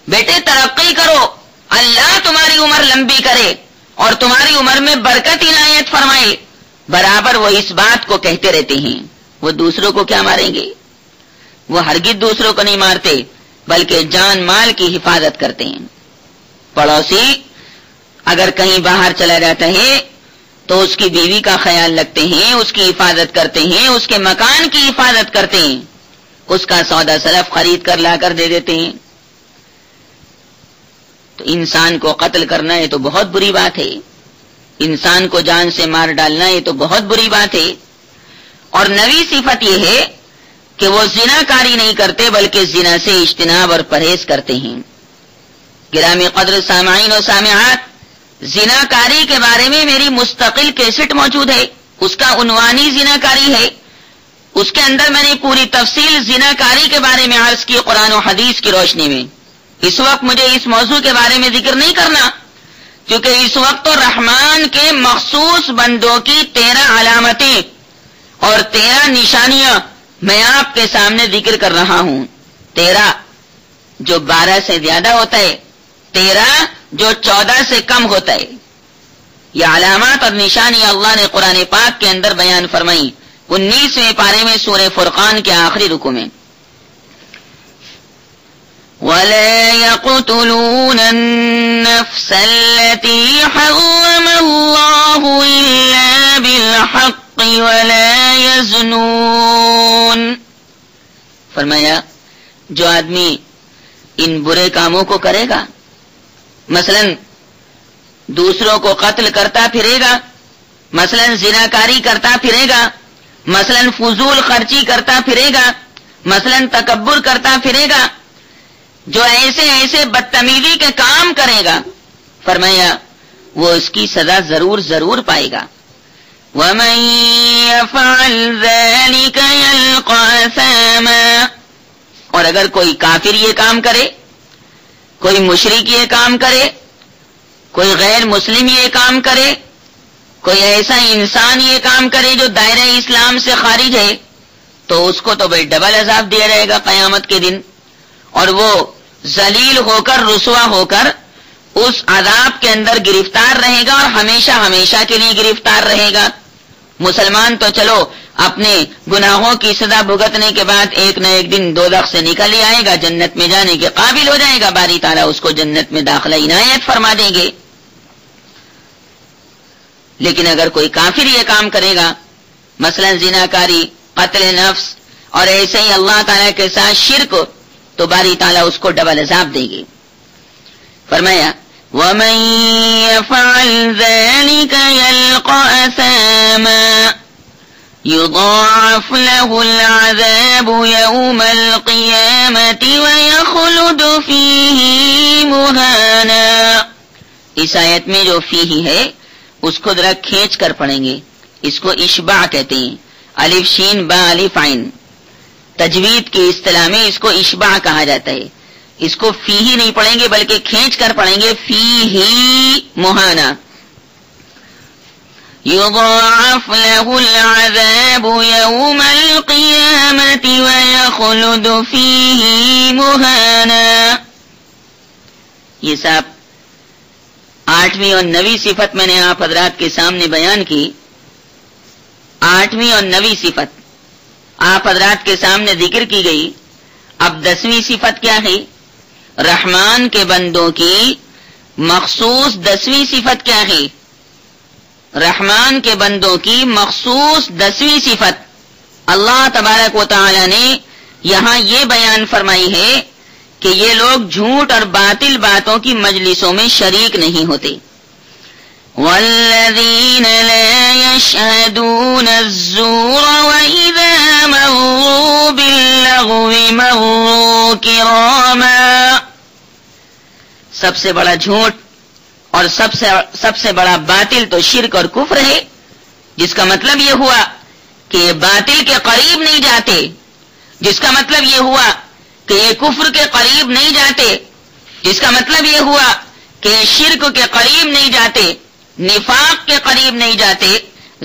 بیٹے ترقی کرو، اللہ تمہاری عمر لمبی کرے اور تمہاری عمر میں برکت عنایت فرمائے۔ برابر وہ اس بات کو کہتے رہتے ہیں۔ وہ دوسروں کو کیا ماریں گے؟ وہ ہرگز دوسروں کو نہیں مارتے بلکہ جان مال کی حفاظت کرتے ہیں۔ پڑوسی اگر کہیں باہر چلا جاتا ہے تو اس کی بیوی کا خیال رکھتے ہیں، اس کی حفاظت کرتے ہیں، اس کے مکان کی حفاظت کرتے ہیں، اس کا سودا سلف خرید کر لا کر دے دیتے ہیں۔ تو انسان کو قتل کرنا یہ تو بہت بری بات ہے، انسان کو جان سے مار ڈالنا یہ تو بہت بری بات ہے۔ اور نوی صفت یہ ہے کہ وہ زنا کاری نہیں کرتے بلکہ زنا سے اجتناب اور پرہیز کرتے ہیں۔ گرامی قدر سامعین و سامعات، زنا کاری کے بارے میں میری مستقل کیسٹ موجود ہے، اس کا عنوانی زنا کاری ہے، اس کے اندر میں نے پوری تفصیل زنا کاری کے بارے میں عرض کی قرآن و حدیث کی روشنی میں۔ اس وقت مجھے اس موضوع کے بارے میں ذکر نہیں کرنا کیونکہ اس وقت تو رحمان کے مخصوص بندوں کی 13 علامتیں اور 13 نشانیاں میں آپ کے سامنے ذکر کر رہا ہوں۔ 13 جو 12 سے زیادہ ہوتا ہے، 13 جو 14 سے کم ہوتا ہے۔ یہ علامات اور نشانیاں اللہ نے قرآن پاک کے اندر بیان فرمائی 19ویں پارے میں سورہ فرقان کے آخری رکوع میں۔ وَلَا يَقْتُلُونَ النَّفْسَ الَّتِي حَرَّمَ اللَّهُ إِلَّا بِالْحَقِّ وَلَا يَزْنُونَ۔ فرمایا جو آدمی ان برے کاموں کو کرے گا، مثلا دوسروں کو قتل کرتا پھرے گا، مثلا زناکاری کرتا پھرے گا، مثلا فضول خرچی کرتا پھرے گا، مثلا تکبر کرتا پھرے گا، جو ایسے بدتمیزی کے کام کرے گا، فرمایا وہ اس کی سزا ضرور پائے گا۔ وَمَن يَفْعَلْ ذَلِكَ يَلْقَ أَثَامًا، اور اگر کوئی کافر یہ کام کرے، کوئی مشرک یہ کام کرے، کوئی غیر مسلم یہ کام کرے، کوئی ایسا انسان یہ کام کرے جو دائرہ اسلام سے خارج ہے، تو اس کو تو بھائی ڈبل عذاب دیا جائے گا قیامت کے دن، اور وہ ذلیل ہو کر رسوا ہو کر اس عذاب کے اندر گرفتار رہے گا اور ہمیشہ کے لیے گرفتار رہے گا۔ مسلمان تو چلو اپنے گناہوں کی سزا بھگتنے کے بعد ایک نہ ایک دن دوزخ سے نکل ہی آئے گا، جنت میں جانے کے قابل ہو جائے گا، باری تعالیٰ اس کو جنت میں داخلہ عنایت فرما دیں گے۔ لیکن اگر کوئی کافر یہ کام کرے گا، مثلا زناکاری، قتل نفس اور ایسے ہی اللہ تعالیٰ کے ساتھ شرک، تو باری تعالیٰ اس کو ڈبل عذاب دے گی۔ فرمایا وَمَن يَفْعَلْ ذَلِكَ يَلْقَ أَثَامًا يُضَاعَفْ لَهُ الْعَذَابُ يَوْمَ الْقِيَامَةِ وَيَخْلُدْ فِيهِ مُهَانًا۔ اس آیت میں جو فیہ ہے اس کو ذرا کھینچ کر پڑھیں گے، اس کو اشباع کہتے ہیں، الف شین با الف عین، تجوید کی اصطلاح میں اس کو اشباع کہا جاتا ہے۔ اس کو فیہ نہیں پڑھیں گے بلکہ کھینچ کر پڑھیں گے، فیہ مہانا۔ یضاعف لہ العذاب یوم القیامت ویخلد فیہ مہانا۔ یہ صاحب 8ویں اور 9ویں صفت میں نے آپ حضرات کے سامنے بیان کی۔ 8ویں اور 9ویں صفت آپ حضرات کے سامنے ذکر کی گئی. اب 10ویں صفت کیا ہے؟ رحمان کے بندوں کی مخصوص 10ویں صفت کیا ہے؟ رحمان کے بندوں کی مخصوص 10ویں صفت اللہ تبارک و تعالی نے یہاں یہ بیان فرمائی ہے کہ یہ لوگ جھوٹ اور باطل باتوں کی مجلسوں میں شریک نہیں ہوتے. والذین لا یشہدون الزور وإذا مروا باللغو مروا کراما. سب سے بڑا جھوٹ اور سب سے بڑا باطل تو شرک اور کفر ہے، جس کا مطلب یہ ہوا کہ یہ باطل کے قریب نہیں جاتے، جس کا مطلب یہ ہوا کہ یہ کفر کے قریب نہیں جاتے، جس کا مطلب یہ ہوا کہ یہ شرک کے قریب نہیں جاتے، نفاق کے قریب نہیں جاتے،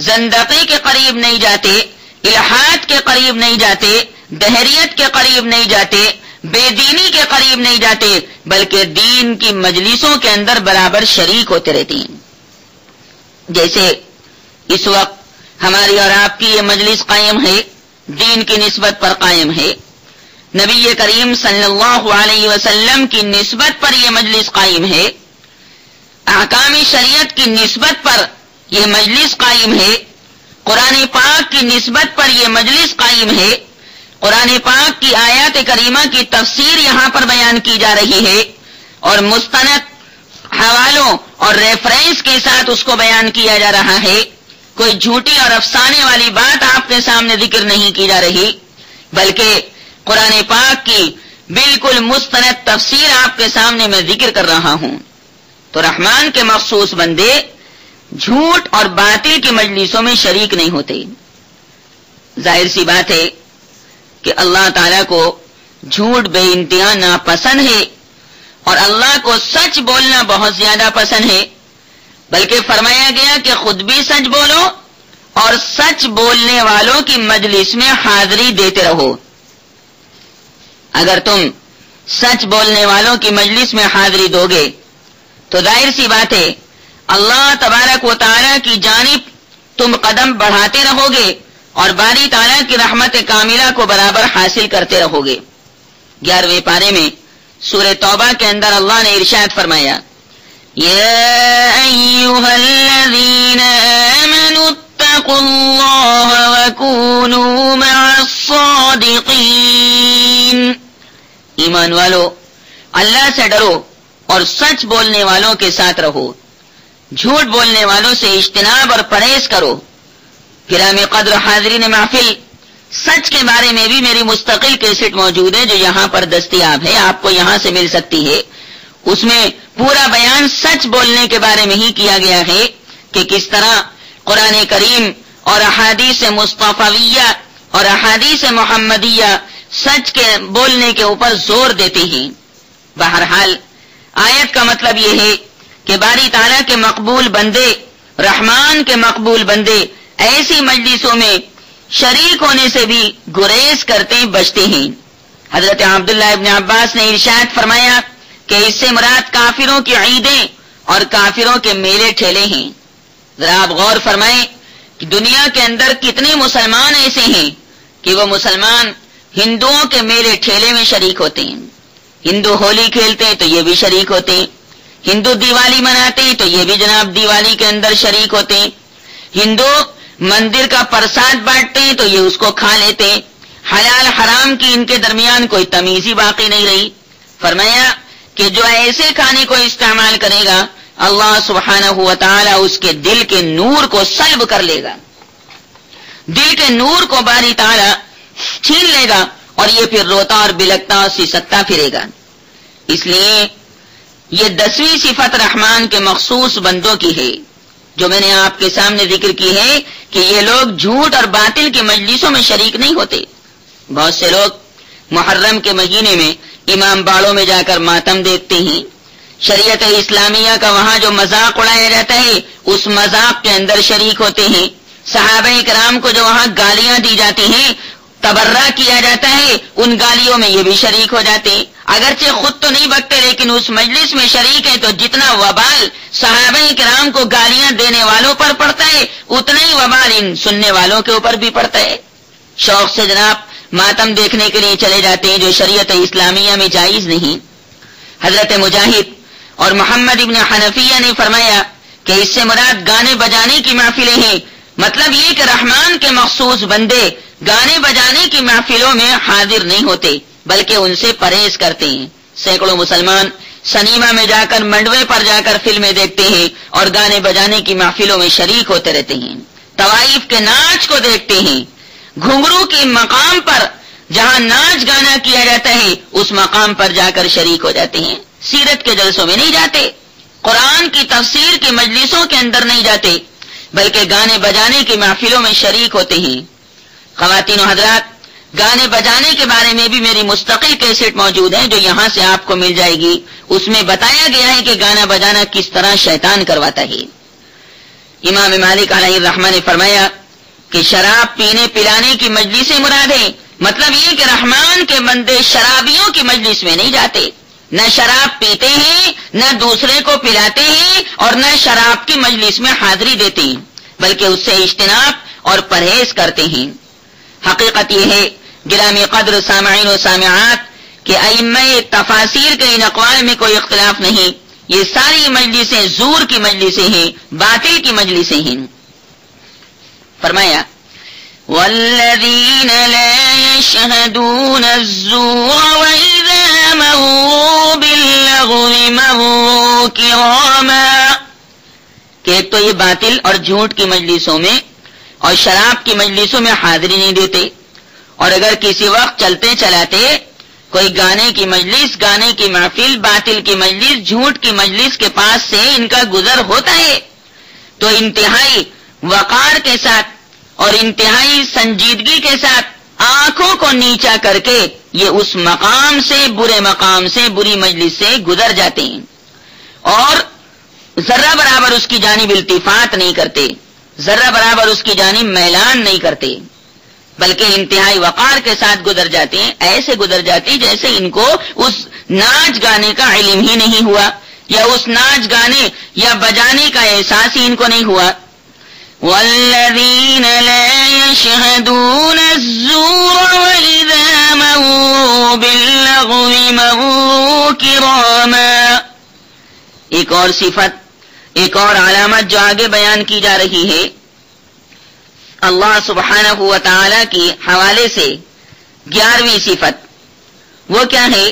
زندقی کے قریب نہیں جاتے، الحاد کے قریب نہیں جاتے، دہریت کے قریب نہیں جاتے، بے دینی کے قریب نہیں جاتے، بلکہ دین کی مجلسوں کے اندر برابر شریک ہوتے رہتے ہیں. جیسے اس وقت ہماری اور آپ کی یہ مجلس قائم ہے، دین کی نسبت پر قائم ہے، نبی کریم صلی اللہ علیہ وسلم کی نسبت پر یہ مجلس قائم ہے، احکام شریعت کی نسبت پر یہ مجلس قائم ہے، قرآن پاک کی نسبت پر یہ مجلس قائم ہے، قرآن پاک کی آیات کریمہ کی تفسیر یہاں پر بیان کی جا رہی ہے اور مستند حوالوں اور ریفرنس کے ساتھ اس کو بیان کیا جا رہا ہے. کوئی جھوٹی اور افسانے والی بات آپ کے سامنے ذکر نہیں کی جا رہی، بلکہ قرآن پاک کی بالکل مستند تفسیر آپ کے سامنے میں ذکر کر رہا ہوں. تو رحمان کے مخصوص بندے جھوٹ اور باطل کی مجلسوں میں شریک نہیں ہوتے. ظاہر سی بات ہے کہ اللہ تعالیٰ کو جھوٹ بے انتہا ناپسند ہے اور اللہ کو سچ بولنا بہت زیادہ پسند ہے، بلکہ فرمایا گیا کہ خود بھی سچ بولو اور سچ بولنے والوں کی مجلس میں حاضری دیتے رہو. اگر تم سچ بولنے والوں کی مجلس میں حاضری دو گے تو ظاہر سی بات ہے اللہ تبارک و تعالیٰ کی جانب تم قدم بڑھاتے رہو گے اور باری تعالیٰ کی رحمت کاملہ کو برابر حاصل کرتے رہو گے. 11ویں پارے میں سورہ توبہ کے اندر اللہ نے ارشاد فرمایا، یا ایھا الذین آمنوا اتقوا اللہ وکونوا مع الصادقین. ایمان والو، اللہ سے ڈرو اور سچ بولنے والوں کے ساتھ رہو، جھوٹ بولنے والوں سے اجتناب اور پرہیز کرو. کرام قدر حاضرین محفل، سچ کے بارے میں بھی میری مستقل کیسٹ موجود ہے جو یہاں پر دستیاب ہے، آپ کو یہاں سے مل سکتی ہے. اس میں پورا بیان سچ بولنے کے بارے میں ہی کیا گیا ہے کہ کس طرح قرآن کریم اور احادیث مصطفیہ اور احادیث محمدیہ سچ کے بولنے کے اوپر زور دیتے ہیں. بہرحال آیت کا مطلب یہ ہے کہ باری تعالیٰ کے مقبول بندے، رحمان کے مقبول بندے ایسی مجلسوں میں شریک ہونے سے بھی گریز کرتے بچتے ہیں. حضرت عبداللہ ابن عباس نے ارشاد فرمایا کہ اس سے مراد کافروں کی عیدیں اور کافروں کے میلے ٹھیلے ہیں. ذرا آپ غور فرمائیں کہ دنیا کے اندر کتنے مسلمان ایسے ہیں کہ وہ مسلمان ہندوؤں کے میلے ٹھیلے میں شریک ہوتے ہیں. ہندو ہولی کھیلتے ہیں تو یہ بھی شریک ہوتے ہیں، ہندو دیوالی مناتے ہیں تو یہ بھی جناب دیوالی کے اندر شریک ہوتے ہیں، ہندو مندر کا پرساد بانٹتے ہیں تو یہ اس کو کھا لیتے ہیں. حلال حرام کی ان کے درمیان کوئی تمیز ہی باقی نہیں رہی. فرمایا کہ جو ایسے کھانے کو استعمال کرے گا اللہ سبحانہ و تعالی اس کے دل کے نور کو سلب کر لے گا، دل کے نور کو باری تعالی چھین لے گا اور یہ پھر روتا اور بلکتا اور سسکتا پھرے گا. اس لیے یہ 10ویں صفت رحمان کے مخصوص بندوں کی ہے جو میں نے آپ کے سامنے ذکر کی ہے کہ یہ لوگ جھوٹ اور باطل کی مجلسوں میں شریک نہیں ہوتے. بہت سے لوگ محرم کے مہینے میں امام باڑوں میں جا کر ماتم دیکھتے ہیں، شریعت اسلامیہ کا وہاں جو مذاق اڑایا جاتا ہے اس مذاق کے اندر شریک ہوتے ہیں. صحابہ کرام کو جو وہاں گالیاں دی جاتی ہیں، تبرہ کیا جاتا ہے، ان گالیوں میں یہ بھی شریک ہو جاتے ہیں. اگرچہ خود تو نہیں بکتے لیکن اس مجلس میں شریک ہیں، تو جتنا وبال صحابہ کرام کو گالیاں دینے والوں پر پڑتا ہے اتنا ہی وبال ان سننے والوں کے اوپر بھی پڑتا ہے۔ شوق سے جناب ماتم دیکھنے کے لیے چلے جاتے ہیں جو شریعت اسلامیہ میں جائز نہیں۔ حضرت مجاہد اور محمد ابن حنفیہ نے فرمایا کہ اس سے مراد گانے بجانے کی محفلیں ہیں، مطلب یہ کہ رحمان کے مخصوص بندے گانے بجانے کی محفلوں میں حاضر نہیں ہوتے بلکہ ان سے پرہیز کرتے ہیں۔ سینکڑوں مسلمان سنیما میں جا کر منڈوے پر جا کر فلمیں دیکھتے ہیں اور گانے بجانے کی محفلوں میں شریک ہوتے رہتے ہیں، طوائف کے ناچ کو دیکھتے ہیں، گھنگرو کے مقام پر جہاں ناچ گانا کیا جاتا ہے اس مقام پر جا کر شریک ہو جاتے ہیں، سیرت کے جلسوں میں نہیں جاتے، قرآن کی تفسیر کی مجلسوں کے اندر نہیں جاتے بلکہ گانے بجانے کی محفلوں میں شریک ہوتے ہیں۔ خواتین و حضرات، گانے بجانے کے بارے میں بھی میری مستقل کیسٹ موجود ہے جو یہاں سے آپ کو مل جائے گی، اس میں بتایا گیا ہے کہ گانا بجانا کس طرح شیطان کرواتا ہے۔ امام مالک علیہ الرحمہ نے فرمایا کہ شراب پینے پلانے کی مجلسیں مراد ہیں، مطلب یہ کہ رحمان کے بندے شرابیوں کی مجلس میں نہیں جاتے، نہ شراب پیتے ہیں نہ دوسرے کو پلاتے ہیں اور نہ شراب کی مجلس میں حاضری دیتے ہیں بلکہ اس سے اجتناب اور پرہیز کرتے ہیں۔ حقیقت یہ ہے گرامی قدر سامعین و سامعات کہ ائمہ تفاسیر کے ان اقوال میں کوئی اختلاف نہیں، یہ ساری مجلسیں زور کی مجلسیں ہیں، باطل کی مجلسیں ہیں۔ فرمایا والذین لا یشہدون الزور وإذا مروا باللغو مروا کراما، کہ ایک تو یہ باطل اور جھوٹ کی مجلسوں میں اور شراب کی مجلسوں میں حاضری نہیں دیتے، اور اگر کسی وقت چلتے چلاتے کوئی گانے کی مجلس، گانے کی محفل، باطل کی مجلس، جھوٹ کی مجلس کے پاس سے ان کا گزر ہوتا ہے تو انتہائی وقار کے ساتھ اور انتہائی سنجیدگی کے ساتھ آنکھوں کو نیچا کر کے یہ اس مقام سے، برے مقام سے، بری مجلس سے گزر جاتے ہیں اور ذرہ برابر اس کی جانب التفات نہیں کرتے، ذرہ برابر اس کی جانب میلان نہیں کرتے، بلکہ انتہائی وقار کے ساتھ گزر جاتے ہیں، ایسے گزر جاتے ہیں جیسے ان کو اس ناچ گانے کا علم ہی نہیں ہوا یا اس ناچ گانے یا بجانے کا احساس ہی ان کو نہیں ہوا۔ والذین لا یشہدون الزور وإذا مروا باللغو مروا کراما، ایک اور صفت، ایک اور علامت جو آگے بیان کی جا رہی ہے اللہ سبحانہ و تعالی کی حوالے سے، 11ویں صفت، وہ کیا ہے؟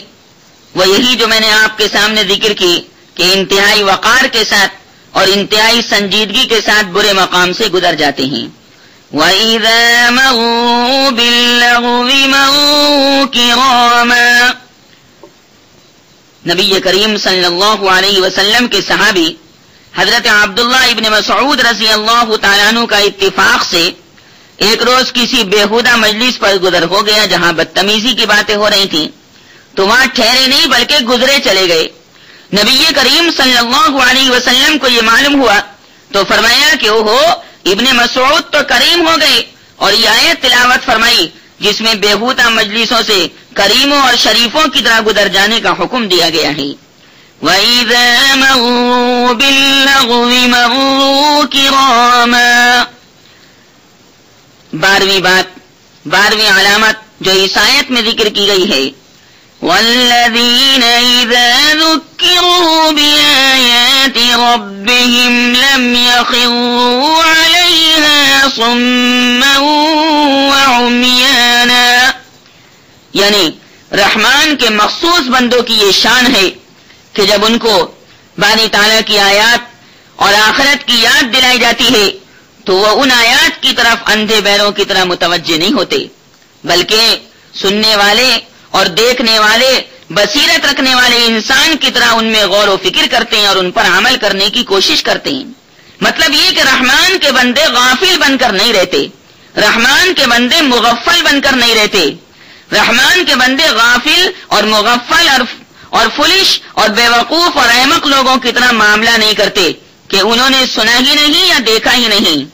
وہ یہی جو میں نے آپ کے سامنے ذکر کی کہ انتہائی وقار کے ساتھ اور انتہائی سنجیدگی کے ساتھ برے مقام سے گزر جاتے ہیں۔ وَإِذَا مَرُّوا بِاللَّغْوِ مَرُّوا كِرَامًا، نبی کریم صلی اللہ علیہ وسلم کے صحابی حضرت عبداللہ ابن مسعود رضی اللہ تعالیٰ عنہ کا اتفاق سے ایک روز کسی بیہودہ مجلس پر گزر ہو گیا جہاں بدتمیزی کی باتیں ہو رہی تھیں، تو وہاں ٹھہرے نہیں بلکہ گزرے چلے گئے۔ نبی کریم صلی اللہ علیہ وسلم کو یہ معلوم ہوا تو فرمایا کہ اوہو، ابن مسعود تو کریم ہو گئے، اور یہ آیت تلاوت فرمائی جس میں بیہودہ مجلسوں سے کریموں اور شریفوں کی طرح گزر جانے کا حکم دیا گیا ہے۔ وَإِذَا مَرُّوا بِاللَّغْوِ مَرُّوا كِرَامًا، 12ویں بات، 12ویں علامت جو اس آیت میں ذکر کی گئی ہے، وَالَّذِينَ إِذَا ذُكِّرُوا بِآيَاتِ رَبِّهِمْ لَمْ يَخِرُّوا عَلَيْهَا صُمًّا وَعُمْيَانًا، یعنی رحمان کے مخصوص بندوں کی یہ شان ہے کہ جب ان کو باری تعالیٰ کی آیات اور آخرت کی یاد دلائی جاتی ہے تو وہ ان آیات کی طرف اندھے بہروں کی طرح متوجہ نہیں ہوتے، بلکہ سننے والے اور دیکھنے والے، بصیرت رکھنے والے انسان کی طرح ان میں غور و فکر کرتے ہیں اور ان پر عمل کرنے کی کوشش کرتے ہیں۔ مطلب یہ کہ رحمان کے بندے غافل بن کر نہیں رہتے، رحمان کے بندے مغفل بن کر نہیں رہتے، رحمان کے بندے غافل اور مغفل اور فلش اور بے وقوف اور احمق لوگوں کی طرح معاملہ نہیں کرتے کہ انہوں نے سنا ہی نہیں یا دیکھا ہی نہیں۔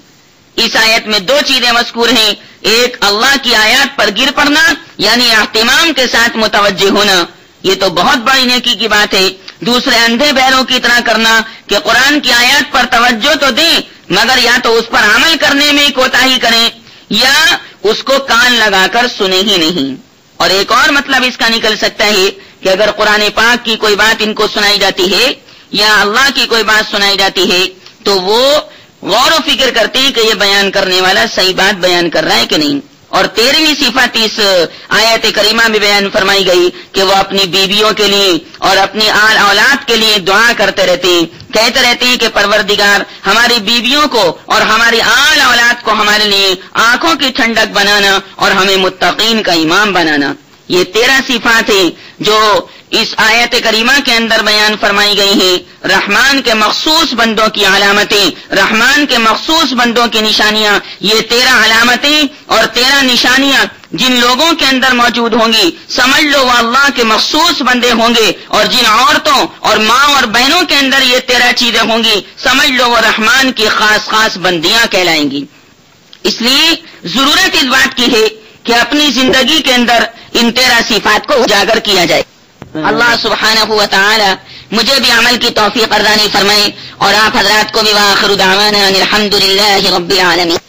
اس آیت میں 2 چیزیں مذکور ہیں، ایک اللہ کی آیات پر گر پڑنا یعنی اہتمام کے ساتھ متوجہ ہونا، یہ تو بہت بڑی نیکی کی بات ہے. دوسرے اندھے بہروں کی طرح کرنا کہ قرآن کی آیات پر توجہ تو دیں مگر یا تو اس پر عمل کرنے میں کوتاہی کریں یا اس کو کان لگا کر سنے ہی نہیں. اور ایک اور مطلب اس کا نکل سکتا ہے کہ اگر قرآن پاک کی کوئی بات ان کو سنائی جاتی ہے یا اللہ کی کوئی بات سنائی جاتی ہے تو وہ غور و فکر کرتے ہیں کہ یہ بیان کرنے والا صحیح بات بیان کر رہا ہے کہ نہیں. اور 13ویں صفت اس آیت کریمہ میں بیان فرمائی گئی کہ وہ اپنی بیویوں کے لیے اور اپنی آل اولاد کے لیے دعا کرتے رہتے ہیں، کہتے رہتے ہیں کہ پروردگار ہماری بیویوں کو اور ہماری آل اولاد کو ہمارے لیے آنکھوں کی ٹھنڈک بنانا اور ہمیں متقین کا امام بنانا. یہ 13 صفات ہیں جو اس آیت کریمہ کے اندر بیان فرمائی گئی ہیں. رحمان کے مخصوص بندوں کی علامتیں، رحمان کے مخصوص بندوں کی نشانیاں، یہ 13 علامتیں اور 13 نشانیاں جن لوگوں کے اندر موجود ہوں گی سمجھ لو وہ اللہ کے مخصوص بندے ہوں گے. اور جن عورتوں اور ماں اور بہنوں کے اندر یہ 13 چیزیں ہوں گی سمجھ لو وہ رحمان کی خاص بندیاں کہلائیں گی. اس لیے ضرورت اس بات کی ہے کہ اپنی زندگی کے اندر ان 13 صفات کو اجاگر کیا جائے. اللہ سبحانہ و تعالی مجھے بھی عمل کی توفیق ارزانی فرمائے اور آپ حضرات کو بھی. وآخر دعوانا الحمدللہ رب العالمین.